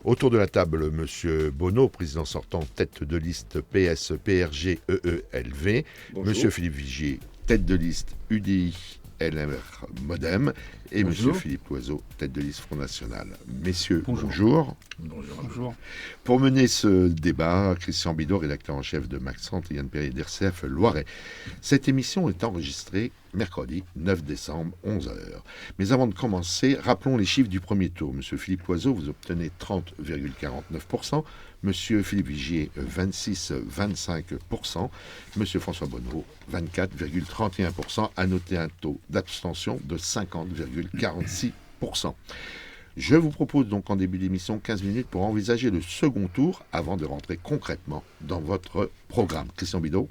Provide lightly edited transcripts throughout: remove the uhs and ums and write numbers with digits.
Autour de la table, Monsieur Bonneau, président sortant, tête de liste PS, PRG, EELV. Bonjour. Monsieur Philippe Vigier, tête de liste UDI, LR, Modem. Et Bonjour. Monsieur Philippe Loiseau, tête de liste Front National. Messieurs, Bonjour. Bonjour. Pour mener ce débat, Christian Bidot, rédacteur en chef de Maxent, et Yann Perrier d'RCF Loiret. Cette émission est enregistrée mercredi 9 décembre, 11h. Mais avant de commencer, rappelons les chiffres du premier tour. Monsieur Philippe Loiseau, vous obtenez 30,49%. Monsieur Philippe Vigier, 26,25%. Monsieur François Bonneau, 24,31%. À noter un taux d'abstention de 50,46%. Je vous propose donc en début d'émission 15 minutes pour envisager le second tour avant de rentrer concrètement dans votre programme. Christian Bidot.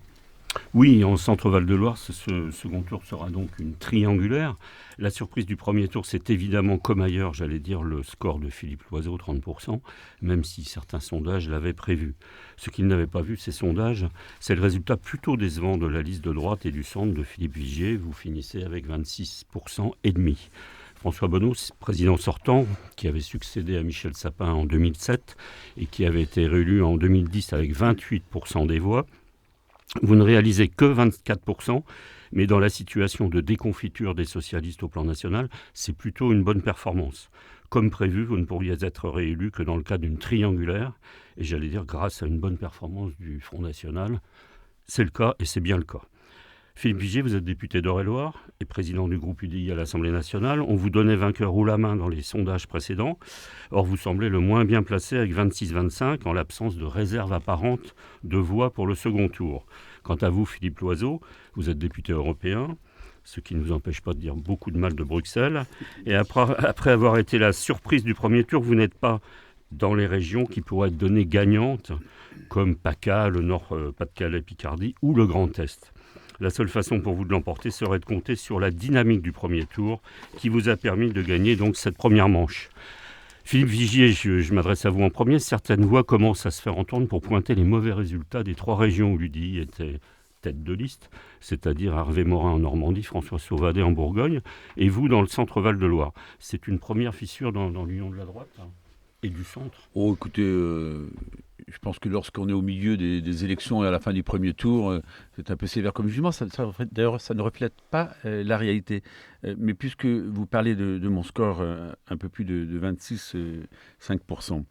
Oui, en Centre-Val de Loire, ce second tour sera donc une triangulaire. La surprise du premier tour, c'est évidemment, comme ailleurs, j'allais dire, le score de Philippe Loiseau, 30%, même si certains sondages l'avaient prévu. Ce qu'ils n'avaient pas vu, ces sondages, c'est le résultat plutôt décevant de la liste de droite et du centre de Philippe Vigier. Vous finissez avec 26% et demi. François Bonneau, président sortant, qui avait succédé à Michel Sapin en 2007 et qui avait été réélu en 2010 avec 28% des voix. Vous ne réalisez que 24%, mais dans la situation de déconfiture des socialistes au plan national, c'est plutôt une bonne performance. Comme prévu, vous ne pourriez être réélu que dans le cadre d'une triangulaire, et j'allais dire grâce à une bonne performance du Front National. C'est le cas, et c'est bien le cas. Philippe Vigier, vous êtes député d'Eure-et-Loir et président du groupe UDI à l'Assemblée nationale. On vous donnait vainqueur haut la main dans les sondages précédents. Or, vous semblez le moins bien placé avec 26-25 en l'absence de réserve apparente de voix pour le second tour. Quant à vous, Philippe Loiseau, vous êtes député européen, ce qui ne nous empêche pas de dire beaucoup de mal de Bruxelles. Et après avoir été la surprise du premier tour, vous n'êtes pas dans les régions qui pourraient être données gagnantes, comme PACA, le Nord-Pas-de-Calais, Picardie ou le Grand Est. La seule façon pour vous de l'emporter serait de compter sur la dynamique du premier tour qui vous a permis de gagner donc cette première manche. Philippe Vigier, je m'adresse à vous en premier. Certaines voix commencent à se faire entendre pour pointer les mauvais résultats des trois régions où l'UDI était tête de liste, c'est-à-dire Hervé Morin en Normandie, François Sauvadet en Bourgogne, et vous dans le Centre-Val de Loire. C'est une première fissure dans l'union de la droite et du centre. Oh, écoutez, je pense que lorsqu'on est au milieu des élections et à la fin du premier tour, c'est un peu sévère comme jugement. D'ailleurs, ça ne reflète pas la réalité. Mais puisque vous parlez de mon score, un peu plus de 26,5%,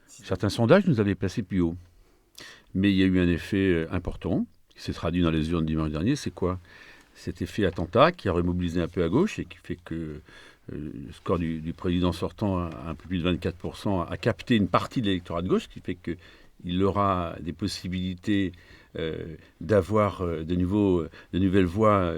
certains sondages nous avaient placé plus haut. Mais il y a eu un effet important qui s'est traduit dans les urnes dimanche dernier. C'est quoi ? Cet effet attentat qui a remobilisé un peu à gauche et qui fait que le score du président sortant, un peu plus de 24%, a capté une partie de l'électorat de gauche, ce qui fait qu'il aura des possibilités d'avoir de nouvelles voix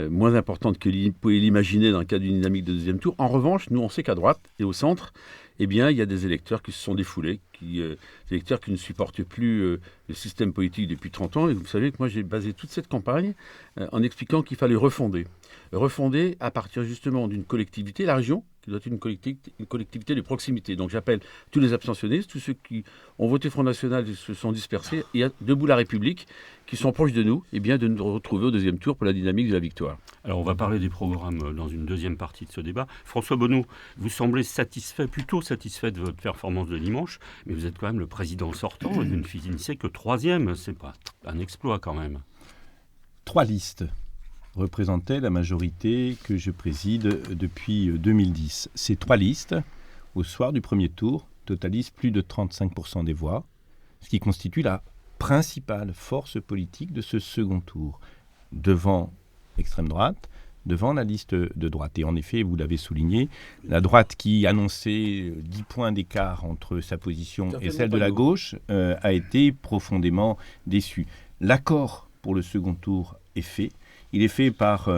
moins importantes que vous pouvez l'imaginer dans le cadre d'une dynamique de deuxième tour. En revanche, nous, on sait qu'à droite et au centre, eh bien, il y a des électeurs qui se sont défoulés, des électeurs qui ne supportent plus le système politique depuis 30 ans. Et vous savez que moi, j'ai basé toute cette campagne en expliquant qu'il fallait refonder. Refonder à partir justement d'une collectivité, la région, qui doit être une collectivité de proximité. Donc j'appelle tous les abstentionnistes, tous ceux qui ont voté Front National et se sont dispersés, et debout la République, qui sont proches de nous, eh bien de nous retrouver au deuxième tour pour la dynamique de la victoire. Alors on va parler des programmes dans une deuxième partie de ce débat. François Bonneau, vous semblez plutôt satisfait de votre performance de dimanche, mais vous êtes quand même le président sortant et vous ne finissez que 3e. C'est pas un exploit quand même. 3 listes représentaient la majorité que je préside depuis 2010. Ces 3 listes, au soir du premier tour, totalisent plus de 35% des voix, ce qui constitue la principale force politique de ce second tour, devant l'extrême droite, devant la liste de droite. Et en effet, vous l'avez souligné, la droite qui annonçait 10 points d'écart entre sa position et celle de la gauche a été profondément déçue. L'accord pour le second tour est fait. Il est fait par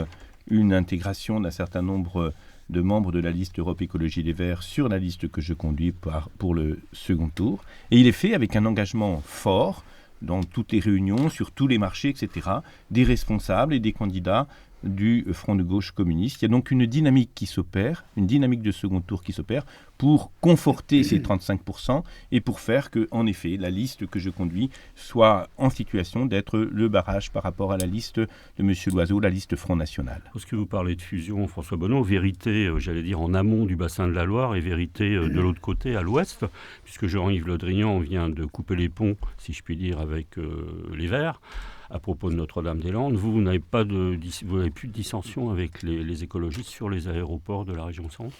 une intégration d'un certain nombre de membres de la liste Europe Écologie Les Verts sur la liste que je conduis pour le second tour. Et il est fait avec un engagement fort dans toutes les réunions, sur tous les marchés, etc., des responsables et des candidats du Front de gauche communiste. Il y a donc une dynamique qui s'opère, une dynamique de second tour qui s'opère pour conforter ces 35% et pour faire que, en effet, la liste que je conduis soit en situation d'être le barrage par rapport à la liste de M. Loiseau, la liste Front National. Parce que vous parlez de fusion, François Bonneau, vérité, j'allais dire, en amont du bassin de la Loire et vérité de l'autre côté, à l'ouest, puisque Jean-Yves Le Drian vient de couper les ponts, si je puis dire, avec les Verts. À propos de Notre-Dame-des-Landes, vous n'avez plus de dissension avec les écologistes sur les aéroports de la région centre?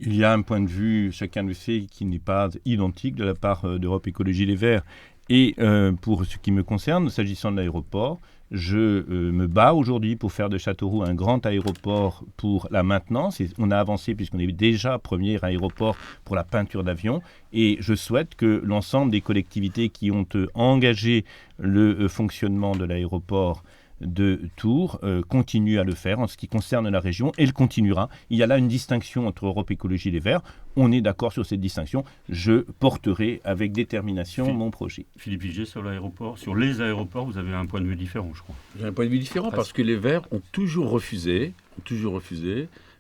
Il y a un point de vue, chacun le sait, qui n'est pas identique de la part d'Europe Écologie Les Verts. Et pour ce qui me concerne, s'agissant de l'aéroport, je me bats aujourd'hui pour faire de Châteauroux un grand aéroport pour la maintenance. Et on a avancé puisqu'on est déjà premier aéroport pour la peinture d'avions. Et je souhaite que l'ensemble des collectivités qui ont engagé le fonctionnement de l'aéroport de Tours continue à le faire en ce qui concerne la région. Elle continuera. Il y a là une distinction entre Europe Écologie Les Verts. On est d'accord sur cette distinction. Je porterai avec détermination mon projet. Philippe Vigier, sur l'aéroport, sur les aéroports, vous avez un point de vue différent, je crois. J'ai un point de vue différent parce que les Verts ont toujours refusé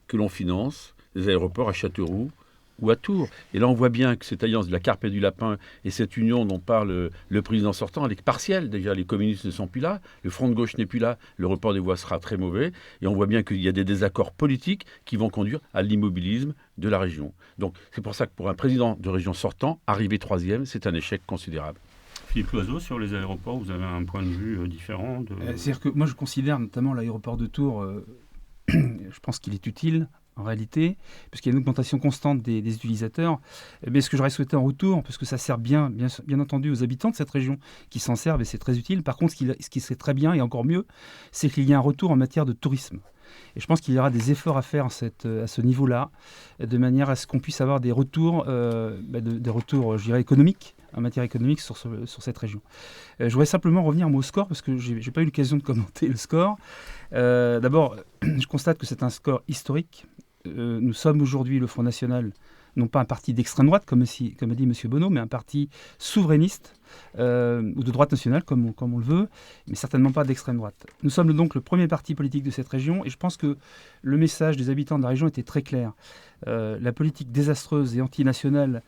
que l'on finance les aéroports à Châteauroux ou à Tours. Et là, on voit bien que cette alliance de la carpe et du lapin et cette union dont parle le président sortant, elle est partielle. Déjà, les communistes ne sont plus là, le front de gauche n'est plus là, le report des voix sera très mauvais. Et on voit bien qu'il y a des désaccords politiques qui vont conduire à l'immobilisme de la région. Donc, c'est pour ça que pour un président de région sortant, arriver troisième, c'est un échec considérable. Philippe Loiseau, sur les aéroports, vous avez un point de vue différent C'est-à-dire que moi, je considère notamment l'aéroport de Tours, je pense qu'il est utile, en réalité, puisqu'il y a une augmentation constante des utilisateurs. Mais ce que j'aurais souhaité en retour, parce que ça sert bien entendu aux habitants de cette région qui s'en servent et c'est très utile. Par contre, ce qui serait très bien et encore mieux, c'est qu'il y a un retour en matière de tourisme. Et je pense qu'il y aura des efforts à faire à ce niveau-là, de manière à ce qu'on puisse avoir des retours, des retours, je dirais, économiques, en matière économique sur cette région. Je voudrais simplement revenir au score, parce que je n'ai pas eu l'occasion de commenter le score. D'abord, je constate que c'est un score historique. Nous sommes aujourd'hui, le Front National, non pas un parti d'extrême droite, comme a dit M. Bonneau, mais un parti souverainiste, ou de droite nationale, comme on le veut, mais certainement pas d'extrême droite. Nous sommes donc le premier parti politique de cette région, et je pense que le message des habitants de la région était très clair. La politique désastreuse et antinationale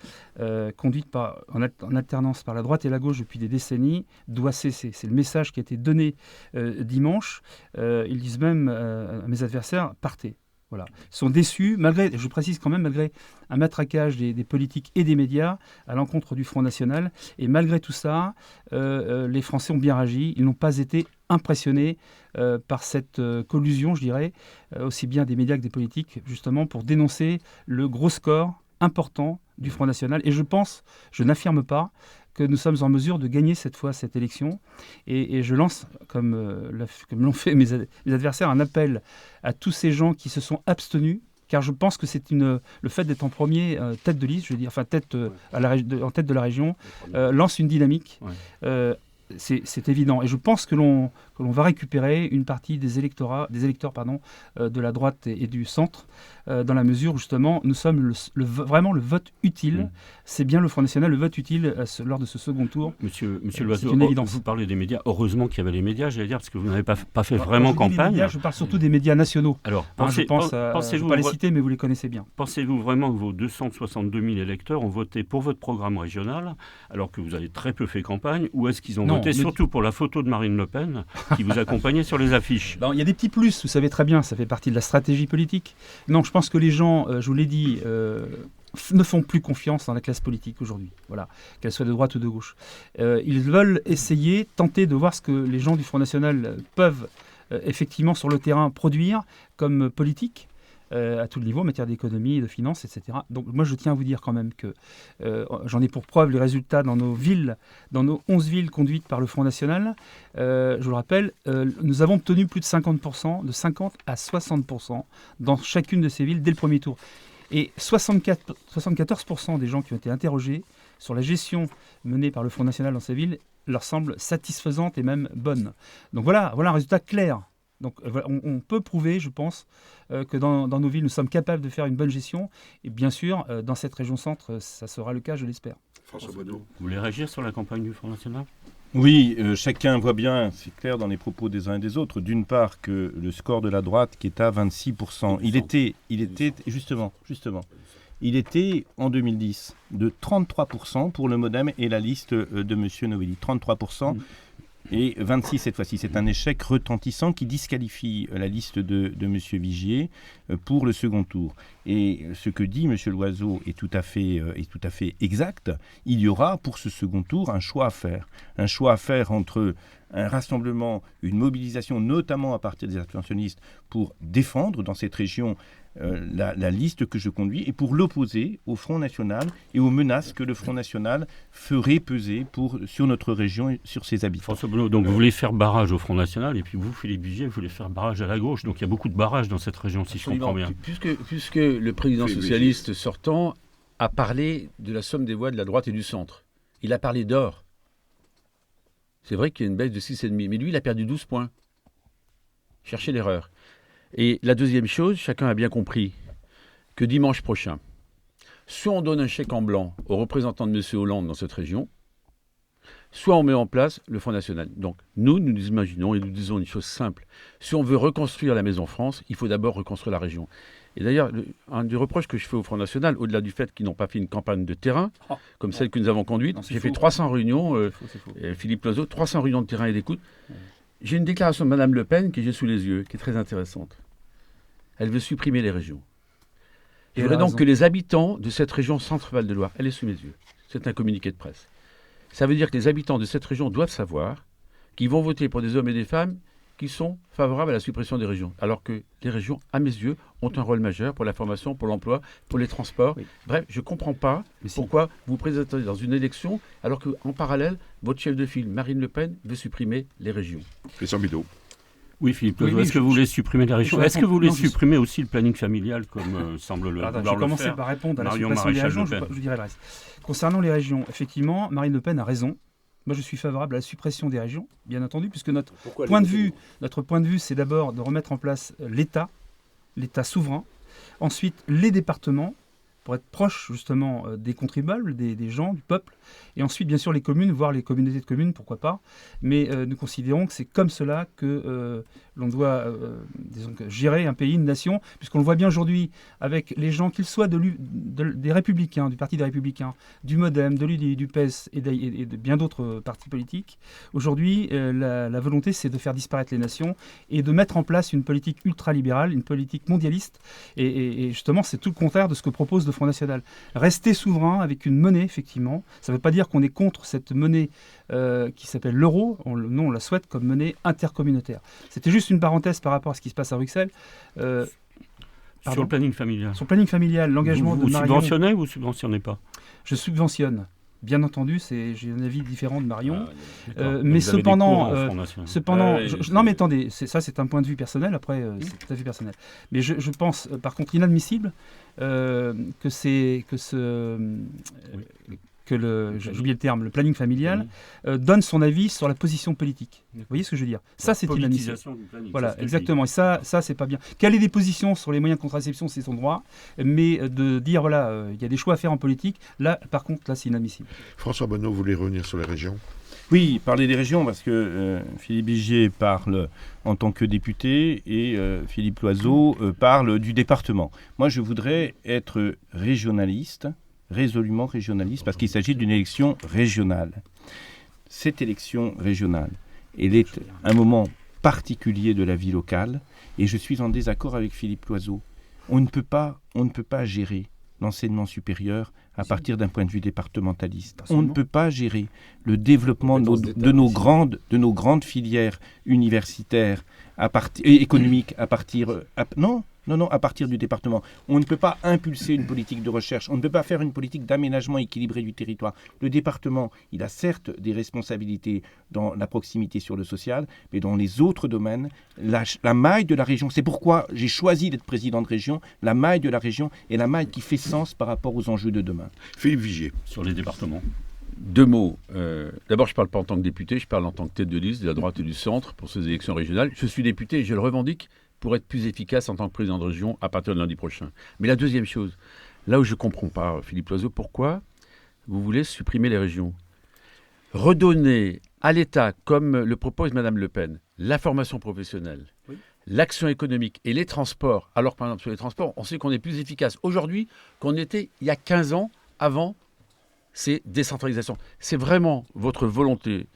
conduite en alternance par la droite et la gauche depuis des décennies doit cesser. C'est le message qui a été donné dimanche. Ils disent même à mes adversaires, partez. Voilà. Ils sont déçus, je précise quand même, malgré un matraquage des politiques et des médias à l'encontre du Front National. Et malgré tout ça, les Français ont bien réagi. Ils n'ont pas été impressionnés par cette collusion, je dirais, aussi bien des médias que des politiques, justement pour dénoncer le gros score important du Front National. Et je n'affirme pas que nous sommes en mesure de gagner cette fois cette élection. Et je lance, comme l'ont fait mes adversaires, un appel à tous ces gens qui se sont abstenus, car je pense que c'est le fait d'être en premier tête de liste, je veux dire, enfin en tête de la région, lance une dynamique. Ouais. C'est évident. Et je pense que l'on va récupérer une partie des électeurs de la droite et du centre, dans la mesure où justement nous sommes vraiment le vote utile. C'est bien le Front National, le vote utile lors de ce second tour. Monsieur Loiseau, vous parlez des médias. Heureusement qu'il y avait les médias, j'allais dire, parce que vous n'avez pas fait vraiment campagne. Médias, je parle surtout des médias nationaux. Alors, je ne vais pas les citer, mais vous les connaissez bien. Pensez-vous vraiment que vos 262 000 électeurs ont voté pour votre programme régional, alors que vous avez très peu fait campagne, ou est-ce qu'ils ont voté surtout pour la photo de Marine Le Pen, qui vous accompagnait sur les affiches? Il y a des petits plus, vous savez très bien, ça fait partie de la stratégie politique. Non, je pense que les gens, je vous l'ai dit, ne font plus confiance dans la classe politique aujourd'hui, voilà, qu'elle soit de droite ou de gauche. Ils veulent tenter de voir ce que les gens du Front National peuvent effectivement sur le terrain produire comme politique, à tout le niveau, en matière d'économie, de finances, etc. Donc moi, je tiens à vous dire quand même que j'en ai pour preuve les résultats dans nos 11 villes conduites par le Front National. Je vous le rappelle, nous avons obtenu plus de 50%, de 50 à 60% dans chacune de ces villes dès le premier tour. Et 74% des gens qui ont été interrogés sur la gestion menée par le Front National dans ces villes leur semble satisfaisante et même bonne. Donc voilà un résultat clair. Donc on peut prouver, je pense, que dans nos villes, nous sommes capables de faire une bonne gestion. Et bien sûr, dans cette région centre, ça sera le cas, je l'espère. François Bonneau. Vous voulez réagir sur la campagne du Front National ? Oui, chacun voit bien, c'est clair dans les propos des uns et des autres, d'une part que le score de la droite qui est à 26%, il était justement, il était en 2010 de 33% pour le MoDem et la liste de M. Novelli, 33%. Et 26 cette fois-ci. C'est un échec retentissant qui disqualifie la liste de M. Vigier pour le second tour. Et ce que dit M. Loiseau est tout à fait exact. Il y aura pour ce second tour un choix à faire. Un choix à faire entre un rassemblement, une mobilisation, notamment à partir des abstentionnistes, pour défendre dans cette région la liste que je conduis et pour l'opposer au Front National et aux menaces que le Front National ferait peser sur notre région et sur ses habitants. François Bonneau, donc vous voulez faire barrage au Front National et puis vous, Philippe Vigier, vous voulez faire barrage à la gauche. Donc il y a beaucoup de barrages dans cette région, si je comprends bien. Puisque le président socialiste sortant a parlé de la somme des voix de la droite et du centre. Il a parlé d'or. C'est vrai qu'il y a une baisse de 6,5, mais lui, il a perdu 12 points. Cherchez l'erreur. Et la deuxième chose, chacun a bien compris que dimanche prochain, soit on donne un chèque en blanc aux représentants de M. Hollande dans cette région, soit on met en place le Front National. Donc nous imaginons et nous disons une chose simple. Si on veut reconstruire la Maison France, il faut d'abord reconstruire la région. Et d'ailleurs, un des reproches que je fais au Front National, au-delà du fait qu'ils n'ont pas fait une campagne de terrain, comme celle que nous avons conduite, j'ai fait 300 réunions, Philippe Loiseau, 300 réunions de terrain et d'écoute. J'ai une déclaration de Mme Le Pen que j'ai sous les yeux, qui est très intéressante. Elle veut supprimer les régions. Je voudrais donc que les habitants de cette région Centre-Val de Loire, elle est sous mes yeux, c'est un communiqué de presse. Ça veut dire que les habitants de cette région doivent savoir qu'ils vont voter pour des hommes et des femmes qui sont favorables à la suppression des régions. Alors que les régions, à mes yeux, ont un rôle majeur pour la formation, pour l'emploi, pour les transports. Oui. Bref, je ne comprends pas pourquoi vous présentez dans une élection alors qu'en parallèle, votre chef de file, Marine Le Pen, veut supprimer les régions. Christian Bidot. Oui, Philippe, est-ce que vous voulez supprimer les régions ? Est-ce que vous voulez supprimer aussi le planning familial, comme semble le vouloir le faire ? Je vais commencer par répondre à la suppression des régions, je dirai le reste. Concernant les régions, effectivement, Marine Le Pen a raison. Moi, je suis favorable à la suppression des régions, bien entendu, puisque notre point de vue, c'est d'abord de remettre en place l'État souverain, ensuite les départements, pour être proche justement des contribuables, des gens, du peuple, et ensuite bien sûr les communes, voire les communautés de communes, pourquoi pas. Mais nous considérons que c'est comme cela que l'on doit gérer un pays, une nation, puisqu'on le voit bien aujourd'hui avec les gens, qu'ils soient des Républicains, du Parti des Républicains, du MoDem, de l'UDI, du PES et de bien d'autres partis politiques. Aujourd'hui, la volonté, c'est de faire disparaître les nations et de mettre en place une politique ultralibérale, une politique mondialiste. Et justement, c'est tout le contraire de ce que propose le Front National. Rester souverain avec une monnaie, effectivement. Ça ne veut pas dire qu'on est contre cette monnaie qui s'appelle l'euro. On la souhaite comme monnaie intercommunautaire. C'était juste une parenthèse par rapport à ce qui se passe à Bruxelles. Sur le planning familial. Sur le planning familial, l'engagement de Marion... Vous subventionnez ou vous ne subventionnez pas ? Je subventionne. Bien entendu, j'ai un avis différent de Marion. Mais cependant, non mais attendez, c'est un point de vue personnel, après c'est tout à fait personnel. Mais je pense par contre inadmissible j'ai oublié le terme, le planning familial, donne son avis sur la position politique. Vous voyez ce que je veux dire ? Ça, c'est inadmissible. Voilà, exactement. Et ça, c'est pas bien. Quelle est des positions sur les moyens de contraception, c'est son droit. Mais de dire, voilà, il y a des choix à faire en politique, là, par contre, là, c'est inadmissible. François Bonneau, vous voulez revenir sur les régions ? Oui, parler des régions, parce que Philippe Vigier parle en tant que député et Philippe Loiseau parle du département. Moi, je voudrais être régionaliste, résolument régionaliste, parce qu'il s'agit d'une élection régionale. Cette élection régionale, elle est un moment particulier de la vie locale, et je suis en désaccord avec Philippe Loiseau. On ne peut pas gérer l'enseignement supérieur à partir d'un point de vue départementaliste. On ne peut pas gérer le développement de nos grandes filières universitaires et économiques à partir du département. On ne peut pas impulser une politique de recherche, on ne peut pas faire une politique d'aménagement équilibré du territoire. Le département, il a certes des responsabilités dans la proximité sur le social, mais dans les autres domaines, la maille de la région, c'est pourquoi j'ai choisi d'être président de région, la maille de la région est la maille qui fait sens par rapport aux enjeux de demain. Philippe Vigier. Sur les départements. 2 mots. D'abord, je ne parle pas en tant que député, je parle en tant que tête de liste de la droite et du centre pour ces élections régionales. Je suis député et je le revendique pour être plus efficace en tant que président de région à partir de lundi prochain. Mais la deuxième chose, là où je ne comprends pas, Philippe Loiseau, pourquoi vous voulez supprimer les régions ? redonner à l'État, comme le propose Mme Le Pen, la formation professionnelle, Oui. l'action économique et les transports, alors par exemple sur les transports, on sait qu'on est plus efficace aujourd'hui qu'on était il y a 15 ans avant ces décentralisations. C'est vraiment votre volonté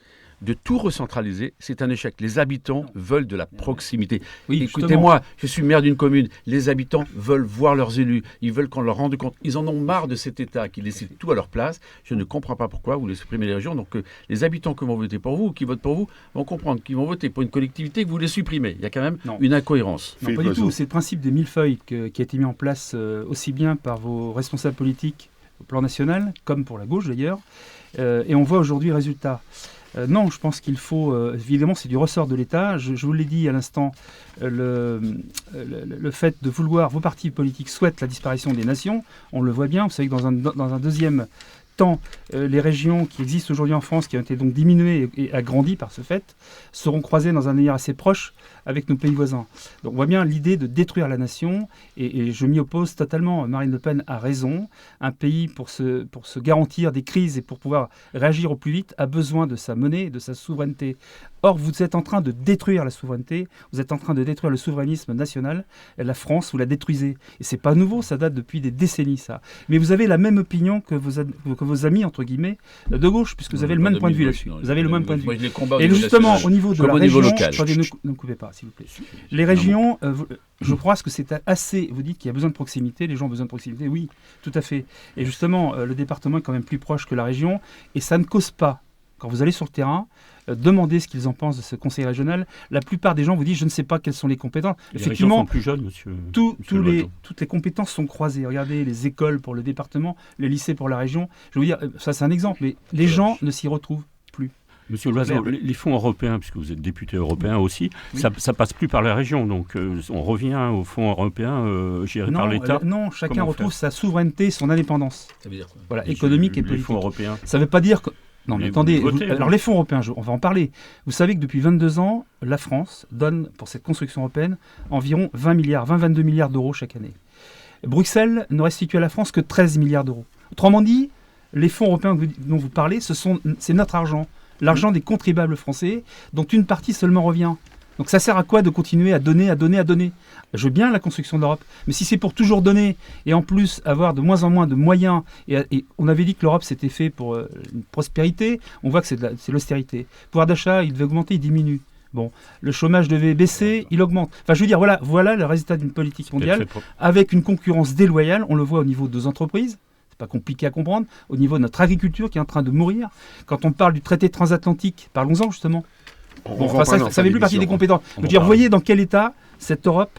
de tout recentraliser, c'est un échec. Les habitants veulent de la proximité. Oui, Écoutez-moi, je suis maire d'une commune, les habitants veulent voir leurs élus, ils veulent qu'on leur rende compte. Ils en ont marre de cet État qui décide tout à leur place. Je ne comprends pas pourquoi vous voulez supprimer les régions. Donc les habitants qui vont voter pour vous ou qui votent pour vous vont comprendre qu'ils vont voter pour une collectivité que vous voulez supprimer. Il y a quand même une incohérence. Non, pas du tout. C'est le principe des millefeuilles qui a été mis en place aussi bien par vos responsables politiques au plan national, comme pour la gauche d'ailleurs. Et on voit aujourd'hui le résultat. Non, je pense qu'il faut, évidemment, c'est du ressort de l'État. Je vous l'ai dit à l'instant, le fait de vouloir, vos partis politiques souhaitent la disparition des nations, on le voit bien. Vous savez que dans un deuxième temps, les régions qui existent aujourd'hui en France, qui ont été donc diminuées et agrandies par ce fait, seront croisées dans un avenir assez proche avec nos pays voisins. Donc on voit bien l'idée de détruire la nation, et je m'y oppose totalement. Marine Le Pen a raison. Un pays, pour se garantir des crises et pour pouvoir réagir au plus vite, a besoin de sa monnaie et de sa souveraineté. Or, vous êtes en train de détruire la souveraineté, vous êtes en train de détruire le souverainisme national. La France, vous la détruisez. Et c'est pas nouveau, ça date depuis des décennies, ça. Mais vous avez la même opinion que vos amis, entre guillemets, de gauche, puisque vous avez le même point de vue là-dessus. Vous avez le même point de vue. Et justement, au niveau de la région, attendez, ne coupez pas, s'il vous plaît. Les régions, je crois que c'est assez... Vous dites qu'il y a besoin de proximité, les gens ont besoin de proximité. Oui, tout à fait. Et justement, le département est quand même plus proche que la région, et ça ne cause pas, quand vous allez sur le terrain, demandez ce qu'ils en pensent de ce conseil régional. La plupart des gens vous disent, je ne sais pas quelles sont les compétences. Effectivement, les régions sont plus jeunes, monsieur. Toutes les compétences sont croisées. Regardez les écoles pour le département, les lycées pour la région. Je veux dire, ça c'est un exemple, mais les gens ne s'y retrouvent plus. Monsieur Loiseau, les fonds européens, puisque vous êtes député européen aussi, oui. ça passe plus par la région. Donc on revient aux fonds européens gérés par l'État. Non, chacun retrouve sa souveraineté, son indépendance. Ça veut dire quoi ? Voilà, économique et politique. Les fonds européens. Ça ne veut pas dire que... Non, mais attendez, alors les fonds européens, on va en parler. Vous savez que depuis 22 ans, la France donne, pour cette construction européenne, environ 20-22 milliards d'euros chaque année. Bruxelles ne restitue à la France que 13 milliards d'euros. Autrement dit, les fonds européens dont vous parlez, c'est notre argent, l'argent des contribuables français, dont une partie seulement revient. Donc ça sert à quoi de continuer à donner ? Je veux bien la construction de l'Europe, mais si c'est pour toujours donner et en plus avoir de moins en moins de moyens, et on avait dit que l'Europe c'était fait pour une prospérité, on voit que c'est l'austérité. Le pouvoir d'achat, il devait augmenter, il diminue. Bon, le chômage devait baisser, il augmente. Enfin, je veux dire, voilà le résultat d'une politique mondiale avec une concurrence déloyale. On le voit au niveau de nos entreprises. C'est pas compliqué à comprendre. Au niveau de notre agriculture qui est en train de mourir. Quand on parle du traité transatlantique, parlons-en justement. Ça fait plus partie des compétences. Je veux dire, voyez dans quel état cette Europe,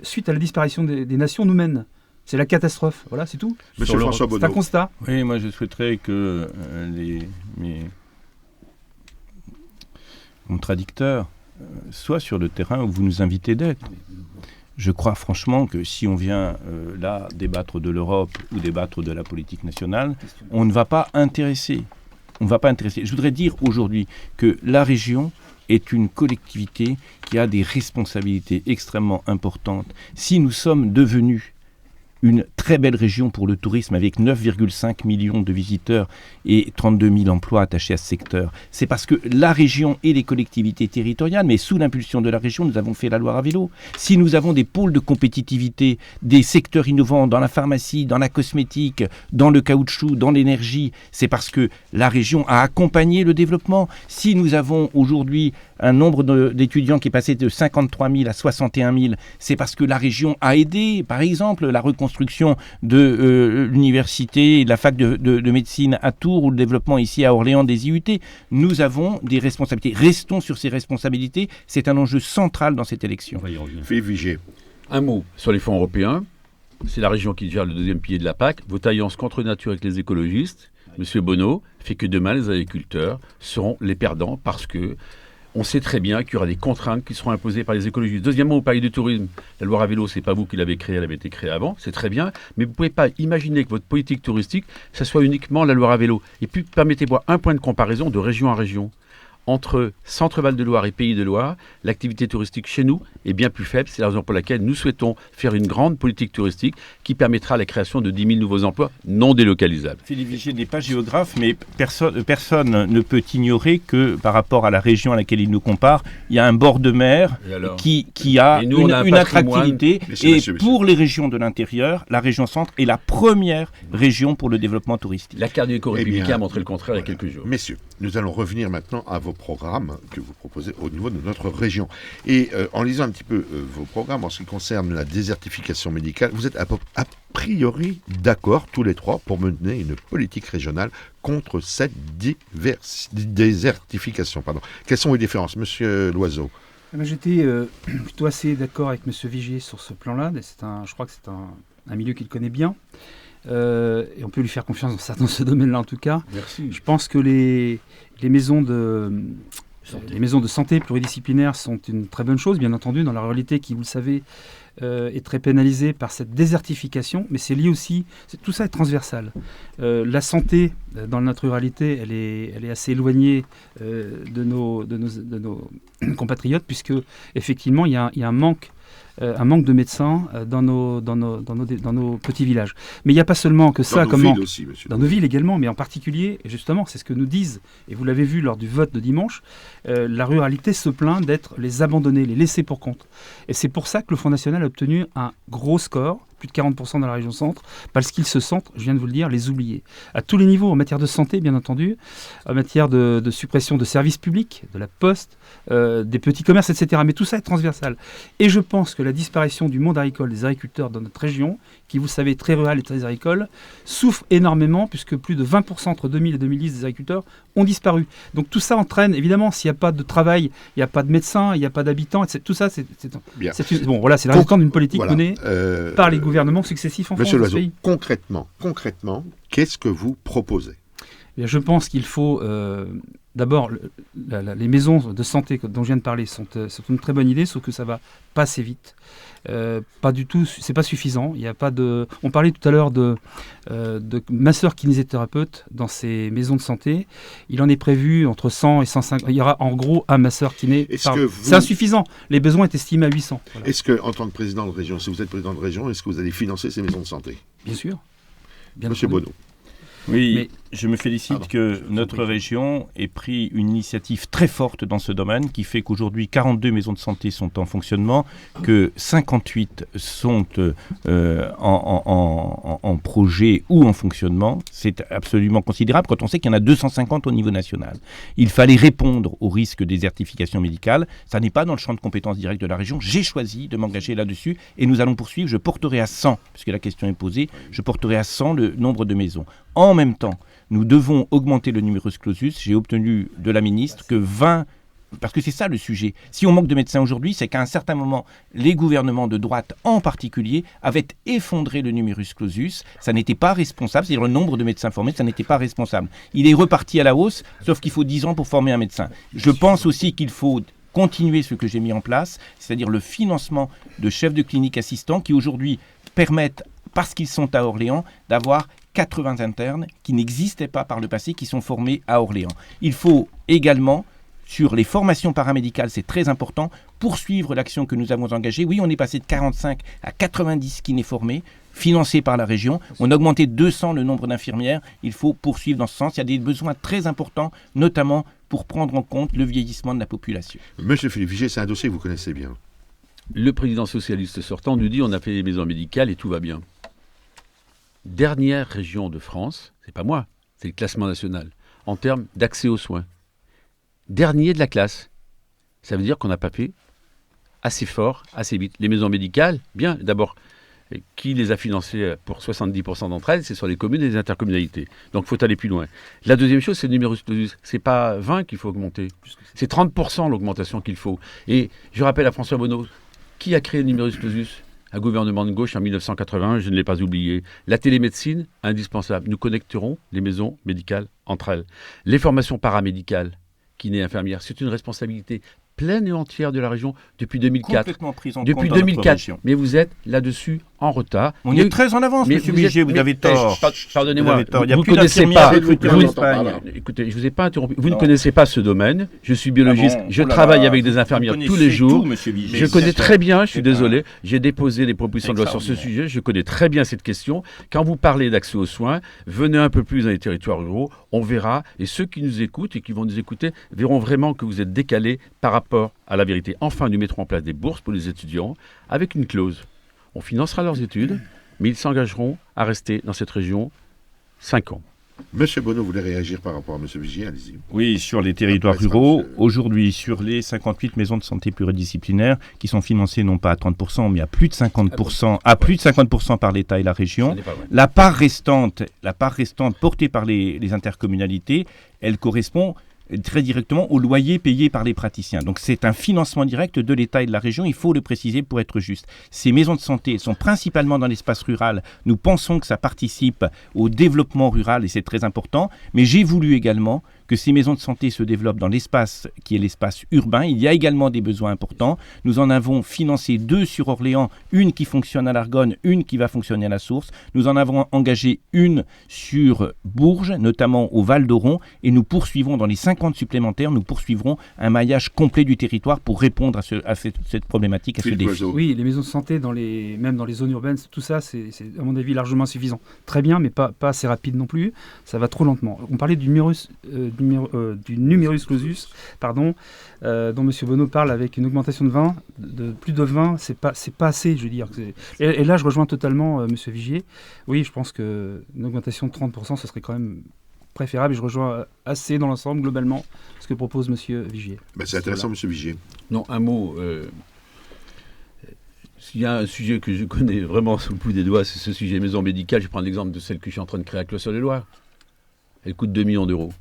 suite à la disparition des nations, nous mène. C'est la catastrophe. Voilà, c'est tout. Monsieur François Bonneau. C'est un constat. Oui, moi je souhaiterais que mes contradicteurs soient sur le terrain où vous nous invitez d'être. Je crois franchement que si on vient là débattre de l'Europe ou débattre de la politique nationale, on ne va pas intéresser. Je voudrais dire aujourd'hui que la région est une collectivité qui a des responsabilités extrêmement importantes. Si nous sommes devenus une très belle région pour le tourisme avec 9,5 millions de visiteurs et 32 000 emplois attachés à ce secteur, c'est parce que la région et les collectivités territoriales, mais sous l'impulsion de la région, nous avons fait la Loire à vélo. Si nous avons des pôles de compétitivité, des secteurs innovants dans la pharmacie, dans la cosmétique, dans le caoutchouc, dans l'énergie, c'est parce que la région a accompagné le développement. Si nous avons aujourd'hui un nombre d'étudiants qui est passé de 53 000 à 61 000, c'est parce que la région a aidé, par exemple, la reconstruction de l'université et de la fac de médecine à Tours ou le développement ici à Orléans des IUT. Nous avons des responsabilités. Restons sur ces responsabilités. C'est un enjeu central dans cette élection. On va y revenir. Philippe Vigier. Un mot sur les fonds européens. C'est la région qui gère le deuxième pilier de la PAC. Votre alliance contre nature avec les écologistes, Monsieur Bonneau, fait que demain les agriculteurs seront les perdants parce que on sait très bien qu'il y aura des contraintes qui seront imposées par les écologistes. Deuxièmement, vous parlez du tourisme. La Loire à vélo, c'est pas vous qui l'avez créée, elle avait été créée avant, c'est très bien. Mais vous ne pouvez pas imaginer que votre politique touristique, ça soit uniquement la Loire à vélo. Et puis, permettez-moi un point de comparaison de région à région. entre Centre-Val de Loire et Pays de Loire, l'activité touristique chez nous est bien plus faible. C'est la raison pour laquelle nous souhaitons faire une grande politique touristique qui permettra la création de 10 000 nouveaux emplois non délocalisables. Philippe Vigier n'est pas géographe, mais personne ne peut ignorer que par rapport à la région à laquelle il nous compare, il y a un bord de mer qui a une attractivité. Et pour les régions de l'intérieur, la région centre est la première région pour le développement touristique. La carte du éco-républicain a montré le contraire il y a quelques jours. Messieurs, nous allons revenir maintenant à vos programmes que vous proposez au niveau de notre région. Et en lisant un petit peu vos programmes en ce qui concerne la désertification médicale, vous êtes a priori d'accord tous les trois pour mener une politique régionale contre cette désertification. Quelles sont les différences, Monsieur Loiseau? J'étais plutôt assez d'accord avec M. Vigier sur ce plan-là. Je crois que c'est un milieu qu'il connaît bien. Et on peut lui faire confiance dans ce domaine-là en tout cas. Merci. Je pense que les maisons de santé pluridisciplinaires sont une très bonne chose, bien entendu, dans la ruralité qui, vous le savez, est très pénalisée par cette désertification, mais c'est lié aussi, tout ça est transversal. La santé dans notre ruralité, elle est assez éloignée de nos compatriotes, puisque effectivement il y a un manque de médecins dans nos petits villages. Mais il n'y a pas seulement que ça. Dans nos villes aussi, monsieur. Dans nos villes également, mais en particulier, et justement, c'est ce que nous disent, et vous l'avez vu lors du vote de dimanche, la ruralité se plaint d'être les abandonnés, les laissés pour compte. Et c'est pour ça que le Front National a obtenu un gros score, plus de 40% dans la région centre, parce qu'ils se sentent, je viens de vous le dire, les oubliés. À tous les niveaux, en matière de santé, bien entendu, en matière de suppression de services publics, de la poste, des petits commerces, etc. Mais tout ça est transversal. Et je pense que la disparition du monde agricole, des agriculteurs dans notre région, qui, vous savez, est très rurale et très agricole, souffre énormément, puisque plus de 20% entre 2000 et 2010 des agriculteurs ont disparu. Donc tout ça entraîne, évidemment, s'il n'y a pas de travail, il n'y a pas de médecins, il n'y a pas d'habitants, etc. Tout ça, c'est le résultat d'une politique menée par les gouvernements successifs en France. Monsieur Loiseau, concrètement, qu'est-ce que vous proposez? Eh je pense qu'il faut d'abord les maisons de santé dont je viens de parler sont une très bonne idée, sauf que ça va pas assez vite. Pas du tout, c'est pas suffisant. Il y a pas de. On parlait tout à l'heure de masseurs kinésithérapeutes dans ces maisons de santé. Il en est prévu entre 100 et 150. Il y aura en gros un masseur kiné. C'est insuffisant. Les besoins est estimé à 800. Voilà. Est-ce que, en tant que président de région, si vous êtes président de région, est-ce que vous allez financer ces maisons de santé? Bien sûr. Monsieur Bonneau. Oui, mais je me félicite que notre région ait pris une initiative très forte dans ce domaine qui fait qu'aujourd'hui 42 maisons de santé sont en fonctionnement, que 58 sont en projet ou en fonctionnement. C'est absolument considérable quand on sait qu'il y en a 250 au niveau national. Il fallait répondre au risque de désertification médicale. Ça n'est pas dans le champ de compétences directes de la région. J'ai choisi de m'engager là-dessus et nous allons poursuivre. Je porterai à 100, puisque la question est posée, je porterai à 100 le nombre de maisons. En même temps, nous devons augmenter le numerus clausus. J'ai obtenu de la ministre que 20... Parce que c'est ça le sujet. Si on manque de médecins aujourd'hui, c'est qu'à un certain moment, les gouvernements de droite en particulier avaient effondré le numerus clausus. Ça n'était pas responsable, c'est-à-dire le nombre de médecins formés, ça n'était pas responsable. Il est reparti à la hausse, sauf qu'il faut 10 ans pour former un médecin. Je pense aussi qu'il faut continuer ce que j'ai mis en place, c'est-à-dire le financement de chefs de clinique assistants qui aujourd'hui permettent, parce qu'ils sont à Orléans, d'avoir 80 internes qui n'existaient pas par le passé, qui sont formés à Orléans. Il faut également, sur les formations paramédicales, c'est très important, poursuivre l'action que nous avons engagée. Oui, on est passé de 45 à 90 kinés formés, financés par la région. On a augmenté de 200 le nombre d'infirmières. Il faut poursuivre dans ce sens. Il y a des besoins très importants, notamment pour prendre en compte le vieillissement de la population. Monsieur Philippe Vigier, c'est un dossier que vous connaissez bien. Le président socialiste sortant nous dit on a fait les maisons médicales et tout va bien. Dernière région de France, c'est pas moi, c'est le classement national, en termes d'accès aux soins. Dernier de la classe. Ça veut dire qu'on n'a pas fait assez fort, assez vite. Les maisons médicales, bien, d'abord, qui les a financées pour 70% d'entre elles, c'est sur les communes et les intercommunalités. Donc il faut aller plus loin. La deuxième chose, c'est le numerus clausus. C'est pas 20 qu'il faut augmenter, c'est 30% l'augmentation qu'il faut. Et je rappelle à François Bonneau, qui a créé le numerus clausus ? Un gouvernement de gauche en 1981, je ne l'ai pas oublié. La télémédecine, indispensable. Nous connecterons les maisons médicales entre elles. Les formations paramédicales, kinés, infirmières, c'est une responsabilité pleine et entière de la région depuis 2004. Complètement prise en Depuis compte dans notre 2004. région. Mais vous êtes là-dessus en retard. On est très en avance, Mais monsieur vous êtes- Vigier, vous mais- avez tort. Pardonnez-moi, Vous avez tort. Il y a vous plus ne connaissez d'infirmières pas. recrutées en vous- Espagne. Écoutez, je vous ai pas interrompu. Vous ne Non. connaissez pas ce domaine. Je suis biologiste. Ah bon, Je oh là travaille là, avec des vous infirmières connaissez tous les jours. tout, monsieur Vigier. Je connais très bien, je suis c'est pas- désolé, j'ai déposé des propositions de loi sur ce extraordinaire. sujet, je connais très bien cette question. Quand vous parlez d'accès aux soins, venez un peu plus dans les territoires ruraux, on verra, et ceux qui nous écoutent et qui vont nous écouter verront vraiment que vous êtes décalés par rapport à la vérité. Enfin, nous mettrons en place des bourses pour les étudiants avec une clause. On financera leurs études, mais ils s'engageront à rester dans cette région 5 ans. Monsieur Bonneau voulait réagir par rapport à Monsieur Vigier, allez-y. Oui, sur les territoires Après, ça, ruraux, monsieur- aujourd'hui, sur les 58 maisons de santé pluridisciplinaires qui sont financées non pas à 30%, mais à plus de 50%, par l'État et la région, Ça n'est pas vrai. la part restante portée par les intercommunalités, elle correspond très directement au loyer payé par les praticiens. Donc c'est un financement direct de l'État et de la région, il faut le préciser pour être juste. Ces maisons de santé sont principalement dans l'espace rural. Nous pensons que ça participe au développement rural et c'est très important, mais j'ai voulu également que ces maisons de santé se développent dans l'espace qui est l'espace urbain. Il y a également des besoins importants. Nous en avons financé 2 sur Orléans, une qui fonctionne à l'Argonne, une qui va fonctionner à la Source. Nous en avons engagé une sur Bourges, notamment au Val d'Oron, et nous poursuivons dans les 50 supplémentaires, nous poursuivrons un maillage complet du territoire pour répondre à cette problématique, à ce Philippe défi. Loiseau. Oui, les maisons de santé, même dans les zones urbaines, tout ça, c'est à mon avis largement suffisant. Très bien, mais pas assez rapide non plus. Ça va trop lentement. On parlait du numerus clausus, dont M. Bonneau parle avec une augmentation de plus de 20, c'est pas assez, je veux dire. Et là, je rejoins totalement M. Vigier. Oui, je pense qu'une augmentation de 30%, ce serait quand même préférable. Et je rejoins assez dans l'ensemble, globalement, ce que propose M. Vigier. Ben, c'est intéressant, Monsieur Vigier. Non, un mot. S'il y a un sujet que je connais vraiment sous le bout des doigts, c'est ce sujet maison médicale. Je prends l'exemple de celle que je suis en train de créer à Clos-sur-les-Loire. Elle coûte 2 millions d'euros.